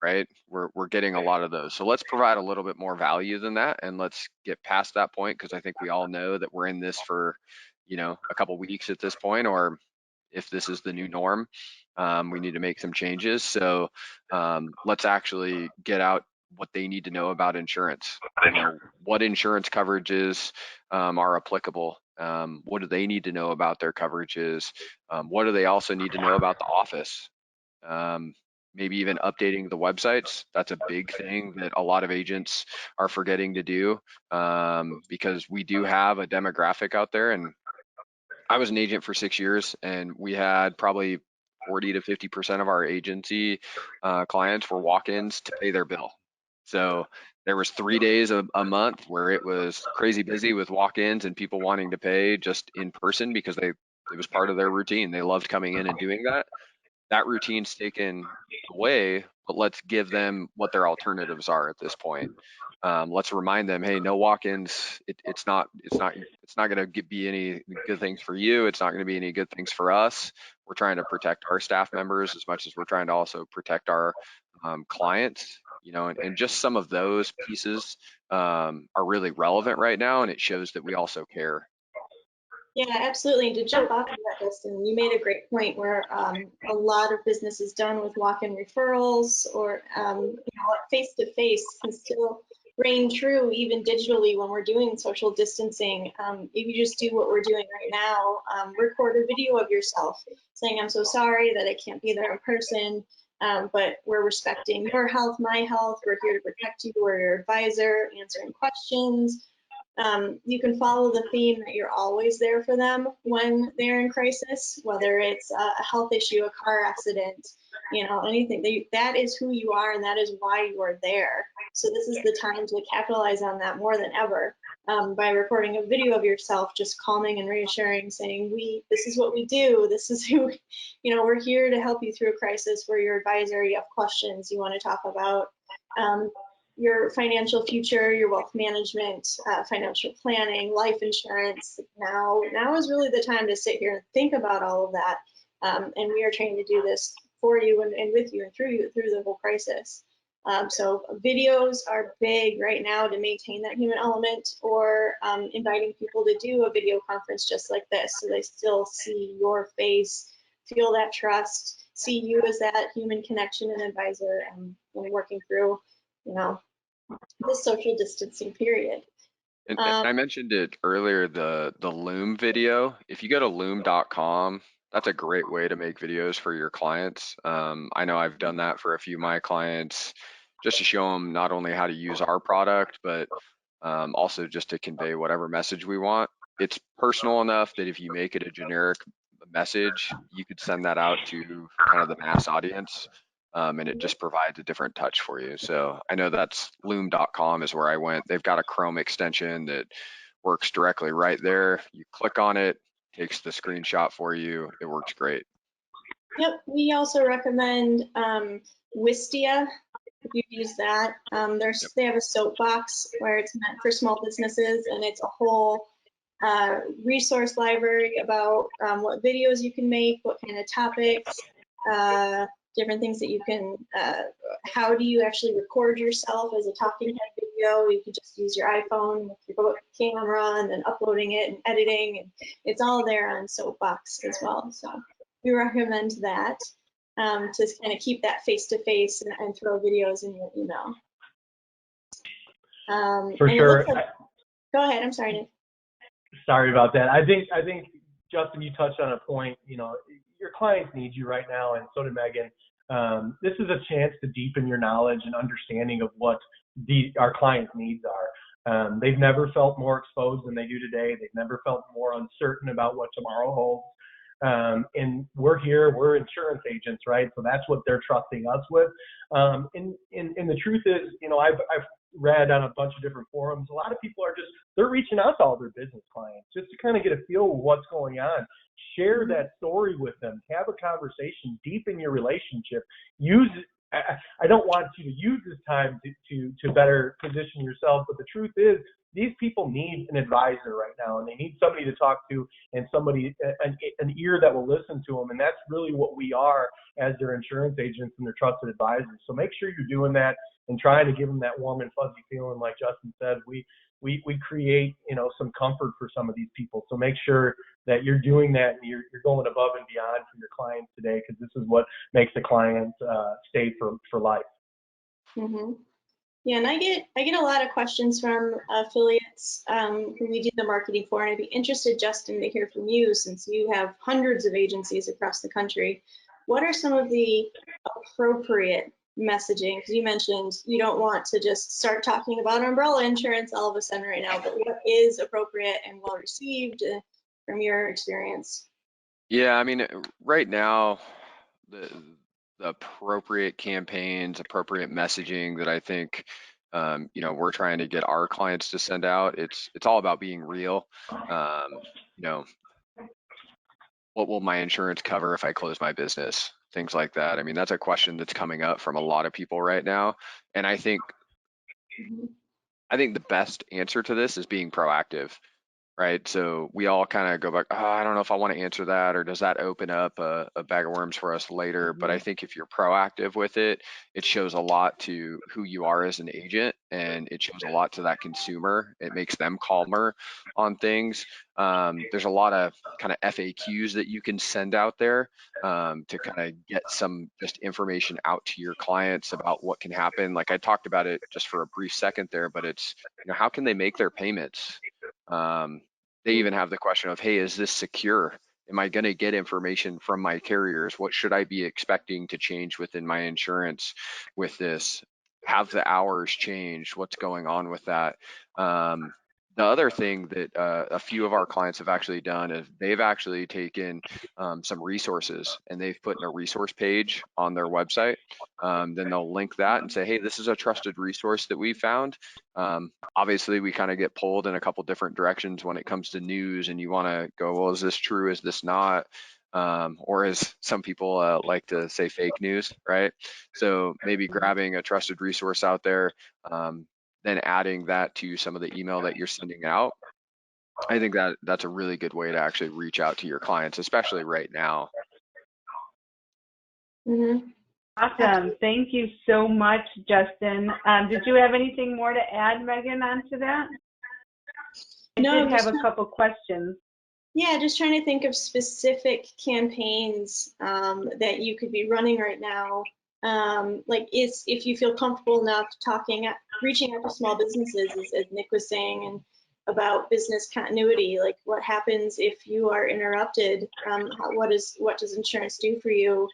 right? We're getting a lot of those. So let's provide a little bit more value than that, and let's get past that point, because I think we all know that we're in this for, a couple weeks at this point, or if this is the new norm, we need to make some changes. So let's actually get out what they need to know about insurance. What insurance coverages are applicable. What do they need to know about their coverages? What do they also need to know about the office? Maybe even updating the websites. That's a big thing that a lot of agents are forgetting to do, because we do have a demographic out there. And I was an agent for 6 years, and we had probably 40 to 50% of our agency clients were walk-ins to pay their bill. So there was 3 days a month where it was crazy busy with walk-ins and people wanting to pay just in person because it was part of their routine. They loved coming in and doing that. That routine's taken away, but let's give them what their alternatives are at this point. Let's remind them, hey, no walk-ins. It's not going to be any good things for you. It's not going to be any good things for us. We're trying to protect our staff members as much as we're trying to also protect our clients. And just some of those pieces are really relevant right now, and it shows that we also care. Yeah, absolutely. And to jump off of that, Dustin, you made a great point where a lot of business is done with walk-in referrals, or face-to-face can still reign true even digitally when we're doing social distancing. If you just do what we're doing right now, record a video of yourself saying, I'm so sorry that I can't be there in person, but we're respecting your health, my health. We're here to protect you. We're your advisor, answering questions. You can follow the theme that you're always there for them when they're in crisis, whether it's a health issue, a car accident, anything. That is who you are, and that is why you are there. So this is the time to capitalize on that more than ever, by recording a video of yourself, just calming and reassuring, saying, this is what we do. This is who, we're here to help you through a crisis. We're your advisor. You have questions you want to talk about. Your financial future, your wealth management, financial planning, life insurance. Now is really the time to sit here and think about all of that. And we are trying to do this for you and with you and through the whole crisis. So videos are big right now to maintain that human element, or inviting people to do a video conference just like this, so they still see your face, feel that trust, see you as that human connection and advisor, when working through the social distancing period. And I mentioned it earlier, the Loom video. If you go to loom.com, that's a great way to make videos for your clients. I know I've done that for a few of my clients, just to show them not only how to use our product, but also just to convey whatever message we want. It's personal enough that if you make it a generic message, you could send that out to kind of the mass audience. And it just provides a different touch for you. So I know that's loom.com is where I went. They've got a Chrome extension that works directly right there. You click on it, takes the screenshot for you. It works great. Yep. We also recommend Wistia, if you use that. They have a soapbox where it's meant for small businesses, and it's a whole resource library about what videos you can make, what kind of topics, different things that you can, how do you actually record yourself as a talking head video? You can just use your iPhone with your camera and then uploading it and editing, and it's all there on Soapbox as well. So we recommend that to kind of keep that face-to-face and throw videos in your email. For sure. Go ahead, I'm sorry, Nick. Sorry about that. I think Justin, you touched on a point. Your clients need you right now, and so did Megan. This is a chance to deepen your knowledge and understanding of what our clients' needs are. They've never felt more exposed than they do today. They've never felt more uncertain about what tomorrow holds. And we're here, we're insurance agents, right? So that's what they're trusting us with. And the truth is, I've read on a bunch of different forums, a lot of people they're reaching out to all their business clients just to kind of get a feel of what's going on. Share that story with them, have a conversation, deepen your relationship. I don't want you to use this time to better position yourself, but the truth is these people need an advisor right now, and they need somebody to talk to and somebody, an ear that will listen to them. And that's really what we are as their insurance agents and their trusted advisors. So make sure you're doing that and trying to give them that warm and fuzzy feeling. Like Justin said, we create, some comfort for some of these people. So make sure that you're doing that and you're going above and beyond for your clients today, because this is what makes the client stay for life. Mm-hmm. Yeah, and I get a lot of questions from affiliates who we do the marketing for, and I'd be interested, Justin, to hear from you, since you have hundreds of agencies across the country. What are some of the appropriate messaging? Because you mentioned you don't want to just start talking about umbrella insurance all of a sudden right now, but what is appropriate and well received from your experience? Yeah, I mean, right now, the appropriate campaigns, appropriate messaging that I think, we're trying to get our clients to send out, it's all about being real. What will my insurance cover if I close my business? Things like that. I mean, that's a question that's coming up from a lot of people right now. And I think the best answer to this is being proactive. Right. So we all kind of go back, I don't know if I want to answer that, or does that open up a bag of worms for us later? But I think if you're proactive with it, it shows a lot to who you are as an agent, and it shows a lot to that consumer. It makes them calmer on things. There's a lot of kind of FAQs that you can send out there to kind of get some just information out to your clients about what can happen. Like I talked about it just for a brief second there, but it's, how can they make their payments? They even have the question of, hey, is this secure? Am I going to get information from my carriers? What should I be expecting to change within my insurance with this? Have the hours changed? What's going on with that? The other thing that a few of our clients have actually done is they've actually taken some resources and they've put in a resource page on their website. Then they'll link that and say, hey, this is a trusted resource that we found. Obviously, we kind of get pulled in a couple different directions when it comes to news, and you want to go, well, is this true? Is this not? Or as some people like to say, fake news, right? So maybe grabbing a trusted resource out there, then adding that to some of the email that you're sending out. I think that's a really good way to actually reach out to your clients, especially right now. Mm-hmm. Awesome. Thank you so much, Justin. Did you have anything more to add, Megan, onto that? No, I did have a couple questions. Yeah, just trying to think of specific campaigns that you could be running right now. Like if you feel comfortable enough reaching out to small businesses, as Nick was saying, and about business continuity, like what happens if you are interrupted? What does insurance do for you?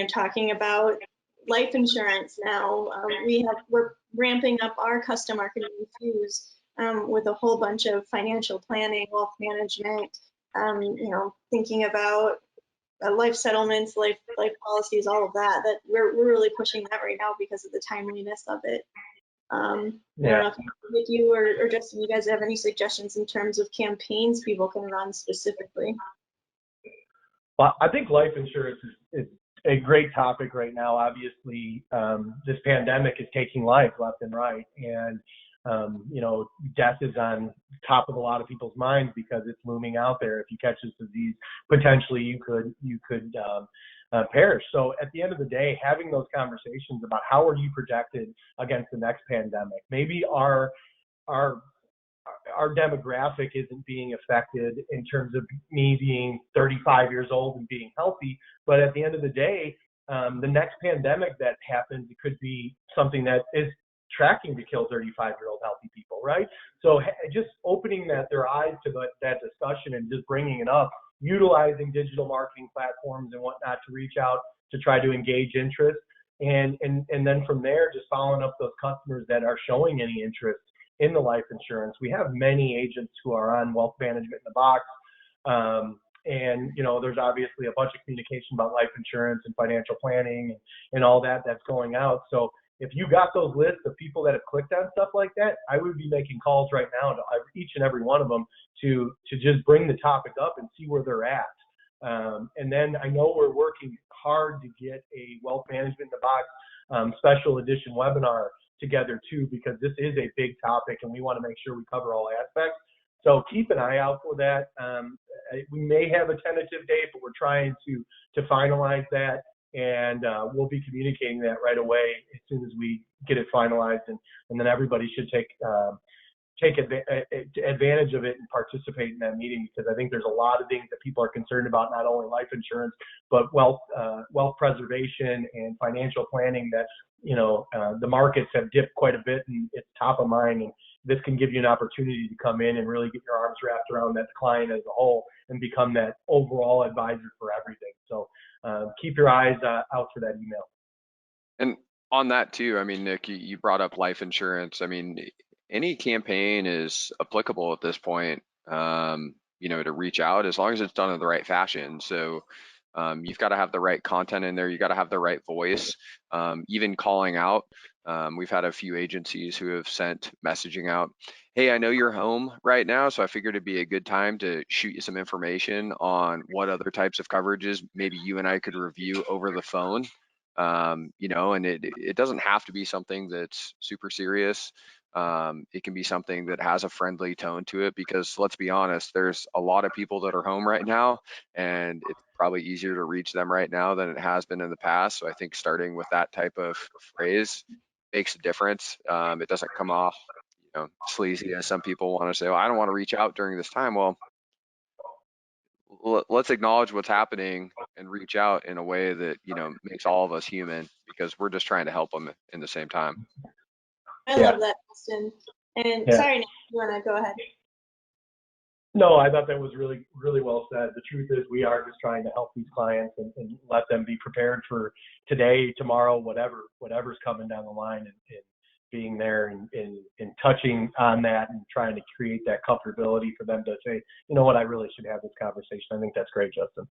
Talking about life insurance now, we're ramping up our custom marketing infuse with a whole bunch of financial planning, wealth management, thinking about life settlements, life policies, all of that. That we're really pushing that right now because of the timeliness of it. I don't know if you or Justin, you guys have any suggestions in terms of campaigns people can run specifically? Well, I think life insurance is a great topic right now. Obviously, this pandemic is taking life left and right, and death is on top of a lot of people's minds because it's looming out there. If you catch this disease, potentially you could perish. So at the end of the day, having those conversations about how are you protected against the next pandemic? Maybe our demographic isn't being affected in terms of me being 35 years old and being healthy, but at the end of the day, the next pandemic that happens, it could be something that is tracking to kill 35-year-old healthy people, right? So just opening their eyes to that discussion and just bringing it up, utilizing digital marketing platforms and whatnot to reach out to try to engage interest, and then from there, just following up those customers that are showing any interest in the life insurance. We have many agents who are on Wealth Management in the Box, and there's obviously a bunch of communication about life insurance and financial planning and all that's going out. So if you got those lists of people that have clicked on stuff like that, I would be making calls right now to each and every one of them to just bring the topic up and see where they're at. And then I know we're working hard to get a Wealth Management in the Box special edition webinar together too, because this is a big topic and we want to make sure we cover all aspects. So keep an eye out for that. We may have a tentative date, but we're trying to finalize that, and we'll be communicating that right away as soon as we get it finalized, and then everybody should take advantage of it and participate in that meeting, because I think there's a lot of things that people are concerned about, not only life insurance, but wealth preservation and financial planning that, the markets have dipped quite a bit and it's top of mind. And this can give you an opportunity to come in and really get your arms wrapped around that client as a whole and become that overall advisor for everything. So keep your eyes out for that email. And on that too, I mean, Nick, you brought up life insurance. I mean, any campaign is applicable at this point, to reach out, as long as it's done in the right fashion. So you've got to have the right content in there. You got to have the right voice. Even calling out. We've had a few agencies who have sent messaging out. Hey, I know you're home right now, so I figured it'd be a good time to shoot you some information on what other types of coverages maybe you and I could review over the phone. And it doesn't have to be something that's super serious. It can be something that has a friendly tone to it, because let's be honest, there's a lot of people that are home right now, and it's probably easier to reach them right now than it has been in the past. So I think starting with that type of phrase makes a difference. It doesn't come off, sleazy, as some people want to say, well, I don't want to reach out during this time. Well, let's acknowledge what's happening and reach out in a way that, makes all of us human, because we're just trying to help them in the same time. I love that, Austin. And sorry, Nick, you want to go ahead? No, I thought that was really, really well said. The truth is we are just trying to help these clients and let them be prepared for today, tomorrow, whatever's coming down the line, and being there and touching on that and trying to create that comfortability for them to say, you know what, I really should have this conversation. I think that's great, Justin.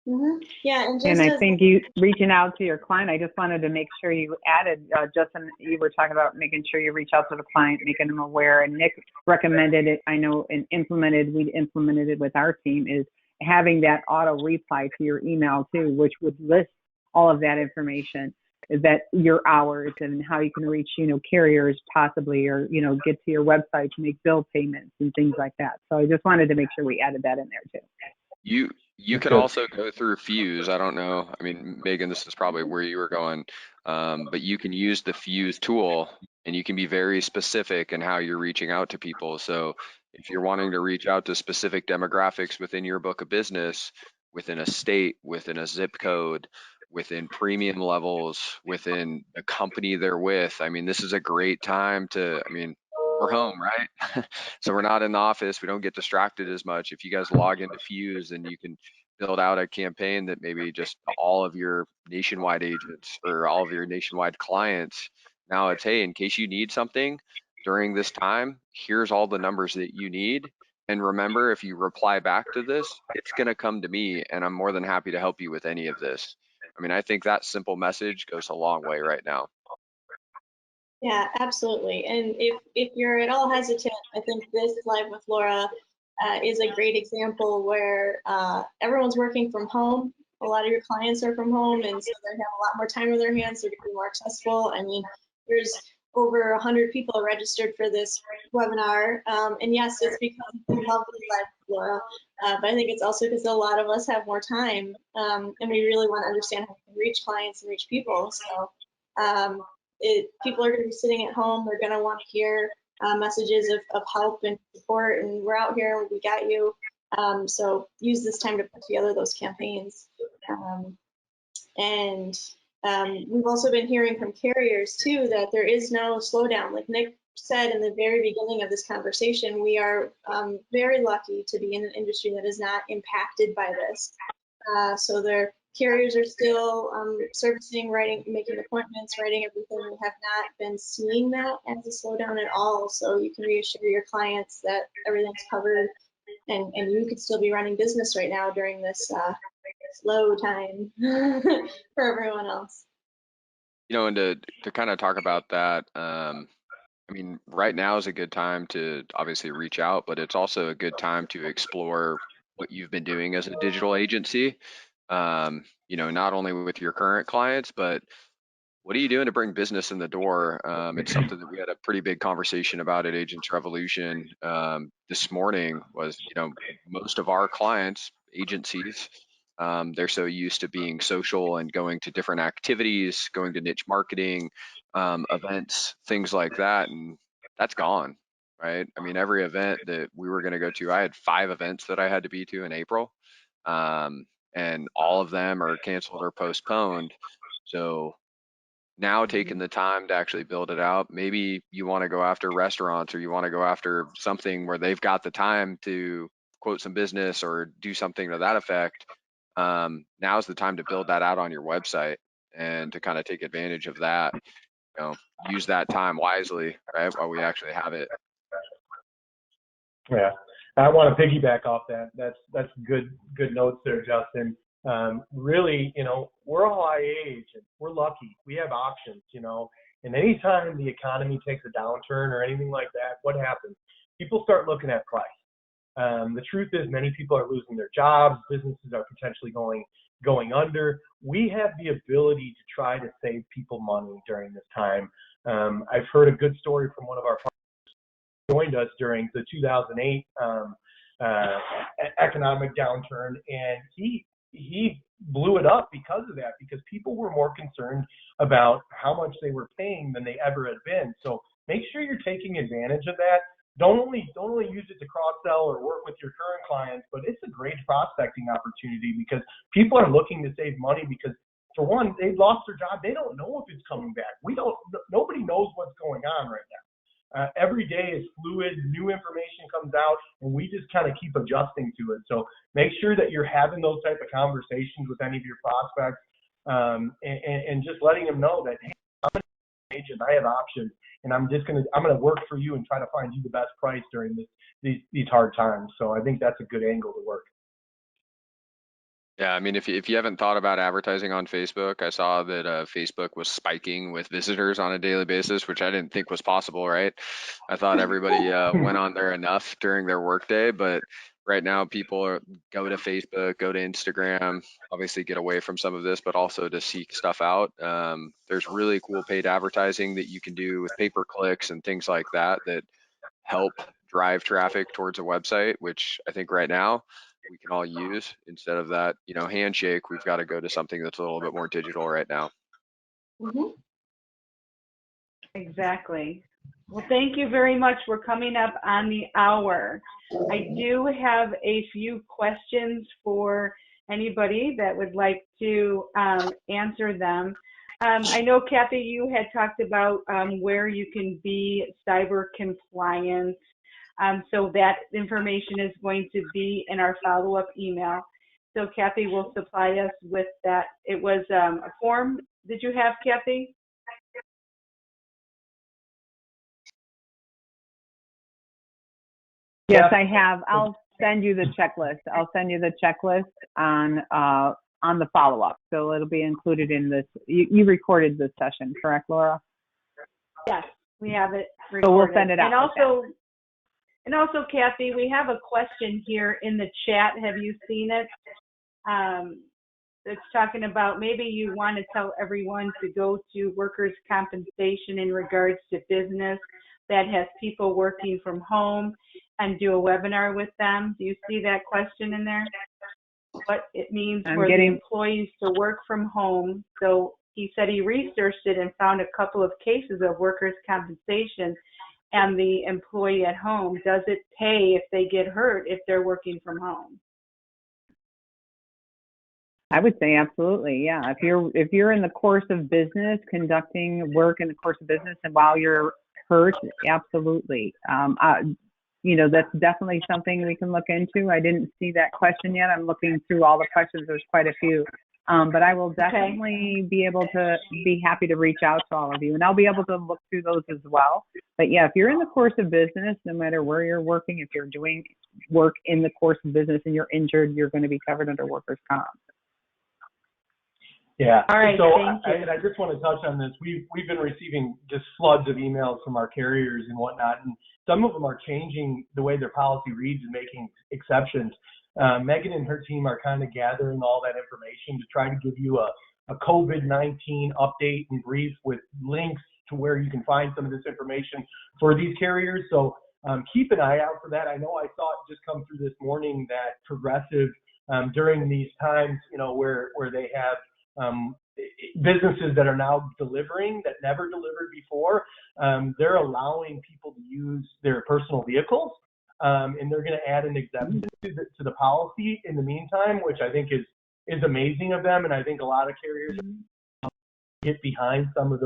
Mm-hmm. Yeah, and I think you reaching out to your client, I just wanted to make sure you added, Justin, you were talking about making sure you reach out to the client, making them aware, and Nick recommended it, I know, and we implemented it with our team, is having that auto reply to your email too, which would list all of that information, that your hours and how you can reach, carriers possibly, or, get to your website to make bill payments and things like that. So I just wanted to make sure we added that in there too. You can also go through Fuse. I don't know. I mean, Megan, this is probably where you were going, but you can use the Fuse tool, and you can be very specific in how you're reaching out to people. So if you're wanting to reach out to specific demographics within your book of business, within a state, within a zip code, within premium levels, within the company they're with, I mean, this is a great time to, we're home, right? So we're not in the office. We don't get distracted as much. If you guys log into Fuse, and you can build out a campaign that maybe just all of your nationwide agents or all of your nationwide clients, now it's, hey, in case you need something during this time, here's all the numbers that you need. And remember, if you reply back to this, it's going to come to me, and I'm more than happy to help you with any of this. I think that simple message goes a long way right now. Yeah, absolutely. And if you're at all hesitant, I think this Live with Laura is a great example where everyone's working from home. A lot of your clients are from home, and so they have a lot more time on their hands. They're going to be more accessible. There's over 100 people registered for this webinar. And yes, it's because we love the Live with Laura, but I think it's also because a lot of us have more time, and we really want to understand how we can reach clients and reach people. So people are going to be sitting at home. They're going to want to hear messages of help and support, and we're out here, we got you. So use this time to put together those campaigns. We've also been hearing from carriers too that there is no slowdown. Like Nick said in the very beginning of this conversation, we are very lucky to be in an industry that is not impacted by this. So their carriers are still servicing, writing, making appointments, writing everything. We have not been seeing that as a slowdown at all. So you can reassure your clients that everything's covered, and you could still be running business right now during this slow time for everyone else. And to kind of talk about that, right now is a good time to obviously reach out, but it's also a good time to explore what you've been doing as a digital agency. Not only with your current clients, but what are you doing to bring business in the door? It's something that we had a pretty big conversation about at Agents Revolution this morning. Was, most of our clients, agencies, they're so used to being social and going to different activities, going to niche marketing, events, things like that, and that's gone, right? I mean, every event that we were going to go to, I had 5 events that I had to be to in April, and all of them are canceled or postponed. So now taking the time to actually build it out, maybe you want to go after restaurants, or you want to go after something where they've got the time to quote some business or do something to that effect. Now's the time to build that out on your website and to kind of take advantage of that. Use that time wisely, right, while we actually have it. Yeah, I want to piggyback off that. That's good notes there, Justin. Really, we're all IAH and we're lucky. We have options, and anytime the economy takes a downturn or anything like that, what happens? People start looking at price. The truth is, many people are losing their jobs. Businesses are potentially going under. We have the ability to try to save people money during this time. I've heard a good story from one of our partners who joined us during the 2008 economic downturn, and he blew it up because of that, because people were more concerned about how much they were paying than they ever had been. So make sure you're taking advantage of that. Don't only use it to cross-sell or work with your current clients, but it's a great prospecting opportunity because people are looking to save money because, for one, they've lost their job. They don't know if it's coming back. Nobody knows what's going on right now. Every day is fluid, new information comes out, and we just kind of keep adjusting to it. So make sure that you're having those type of conversations with any of your prospects, and just letting them know that, hey, I'm an agent, I have options, and I'm gonna work for you and try to find you the best price during these hard times. So I think that's a good angle to work. Yeah, I mean, if you haven't thought about advertising on Facebook, I saw that Facebook was spiking with visitors on a daily basis, which I didn't think was possible, right? I thought everybody went on there enough during their workday, but right now people go to Facebook, go to Instagram, obviously get away from some of this, but also to seek stuff out. There's really cool paid advertising that you can do with pay-per-clicks and things like that help drive traffic towards a website, which I think right now we can all use. Instead of that, handshake, we've got to go to something that's a little bit more digital right now. Mm-hmm. Exactly. Well, thank you very much. We're coming up on the hour. I do have a few questions for anybody that would like to answer them. I know, Kathy, you had talked about where you can be cyber compliant. So that information is going to be in our follow-up email. So Kathy will supply us with that. It was a form. Did you have, Kathy? Yes, I have. I'll send you the checklist. I'll send you the checklist on the follow-up. So it'll be included in this. You recorded this session, correct, Laura? Yes, we have it recorded. So we'll send it out. And also, Kathy, we have a question here in the chat. Have you seen it? It's talking about maybe you want to tell everyone to go to workers' compensation in regards to business that has people working from home and do a webinar with them. Do you see that question in there? What it means for the employees to work from home. So he said he researched it and found a couple of cases of workers' compensation and the employee at home. Does it pay if they get hurt if they're working from home? I would say absolutely, yeah. If you're in the course of business, conducting work in the course of business, and while you're hurt, absolutely. That's definitely something we can look into. I didn't see that question yet. I'm looking through all the questions. There's quite a few. But I will definitely be happy to reach out to all of you, and I'll be able to look through those as well. But yeah, if you're in the course of business, no matter where you're working, if you're doing work in the course of business and you're injured, you're going to be covered under workers' comp. Yeah. All right. So thank you. I just want to touch on this. We've been receiving just floods of emails from our carriers and whatnot, and some of them are changing the way their policy reads and making exceptions. Megan and her team are kind of gathering all that information to try to give you COVID-19 update and brief with links to where you can find some of this information for these carriers. So keep an eye out for that. I know I saw it just come through this morning that Progressive, during these times, where they have businesses that are now delivering that never delivered before, they're allowing people to use their personal vehicles, and they're going to add an exemption to the policy in the meantime, which I think is amazing of them. And I think a lot of carriers get behind some of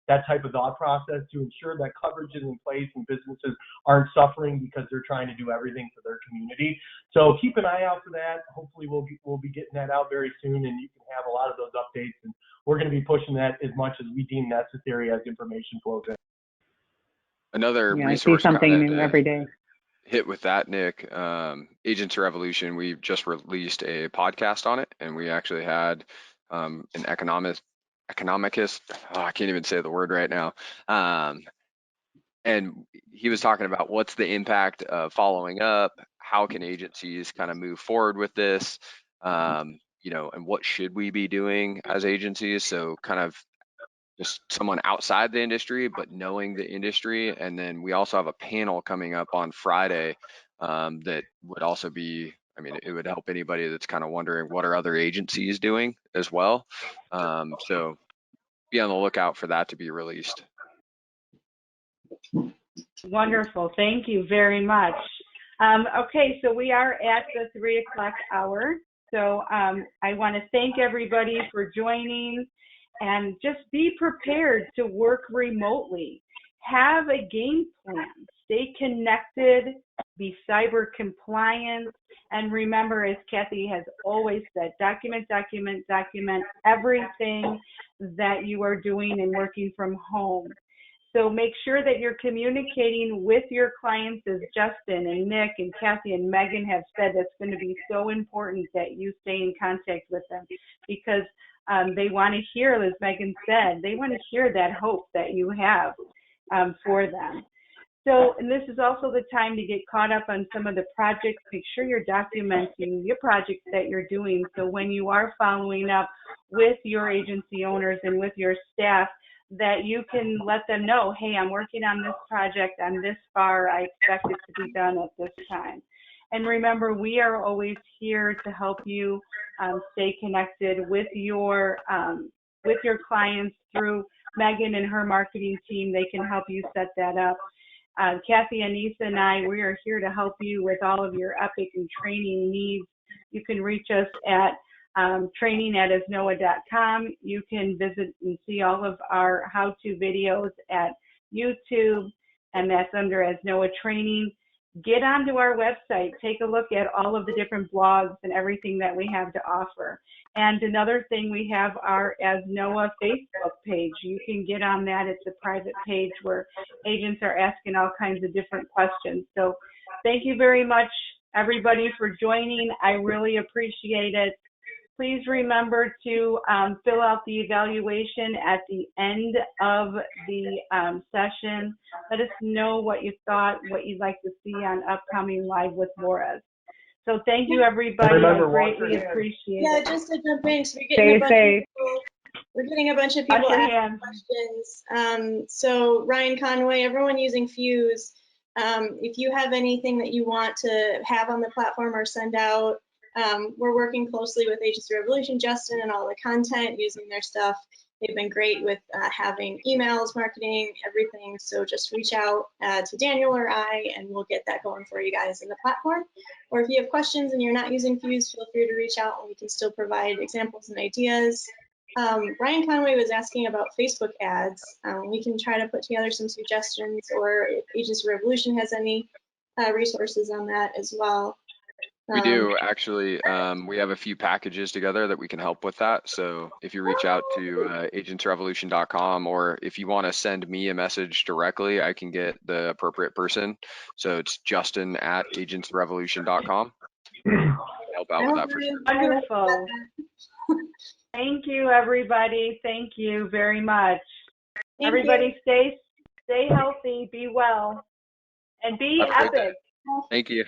that type of thought process to ensure that coverage is in place and businesses aren't suffering because they're trying to do everything for their community. So keep an eye out for that. Hopefully we'll be getting that out very soon, and you can have a lot of those updates. And we're going to be pushing that as much as we deem necessary as information flows in. Another Yeah, resource I see something kinda new to every day. hit with that, Nick. Agents Revolution, we just released a podcast on it, and we actually had an economicist, I can't even say the word right now, and he was talking about what's the impact of following up, how can agencies kind of move forward with this, and what should we be doing as agencies. So kind of just someone outside the industry, but knowing the industry. And then we also have a panel coming up on Friday that would also be, it would help anybody that's kind of wondering what are other agencies doing as well. So be on the lookout for that to be released. Wonderful. Thank you very much. Okay, so we are at the 3 o'clock hour. So I want to thank everybody for joining, and just be prepared to work remotely. Have a game plan. Stay connected. Be cyber compliant. And remember, as Kathy has always said, document everything that you are doing and working from home. So make sure that you're communicating with your clients, as Justin and Nick and Kathy and Megan have said. That's going to be so important that you stay in contact with them, because they want to hear, as Megan said, they want to hear that hope that you have for them. So, and this is also the time to get caught up on some of the projects. Make sure you're documenting your projects that you're doing, so when you are following up with your agency owners and with your staff, that you can let them know, hey, I'm working on this project, I'm this far, I expect it to be done at this time. And remember, we are always here to help you stay connected with your clients through Megan and her marketing team. They can help you set that up. Kathy, Anissa, and I, we are here to help you with all of your Epic and training needs. You can reach us at training@asnoa.com. You can visit and see all of our how-to videos at YouTube, and that's under ASNOA Training. Get onto our website, take a look at all of the different blogs and everything that we have to offer. And another thing, we have our ASNOA Facebook page. You can get on that. It's a private page where agents are asking all kinds of different questions. So thank you very much, everybody, for joining. I really appreciate it. Please remember to fill out the evaluation at the end of the session. Let us know what you thought, what you'd like to see on upcoming Live with Laura's. So thank you, everybody. Remember, I greatly appreciate it. Yeah, just to jump in, so we're getting a bunch of people asking questions. So Ryan Conway, everyone using Fuse, if you have anything that you want to have on the platform or send out, we're working closely with Agency Revolution, Justin, and all the content using their stuff. They've been great with having emails, marketing, everything. So just reach out to Daniel or I, and we'll get that going for you guys in the platform. Or if you have questions and you're not using Fuse, feel free to reach out, and we can still provide examples and ideas. Ryan Conway was asking about Facebook ads. We can try to put together some suggestions, or if Agency Revolution has any resources on that as well. We do actually. We have a few packages together that we can help with that. So if you reach out to agentsrevolution.com, or if you want to send me a message directly, I can get the appropriate person. So it's justin@agentsrevolution.com. Help out with that for sure. Wonderful. Thank you, everybody. Thank you very much. Everybody stay healthy, be well, and be epic. Thank you.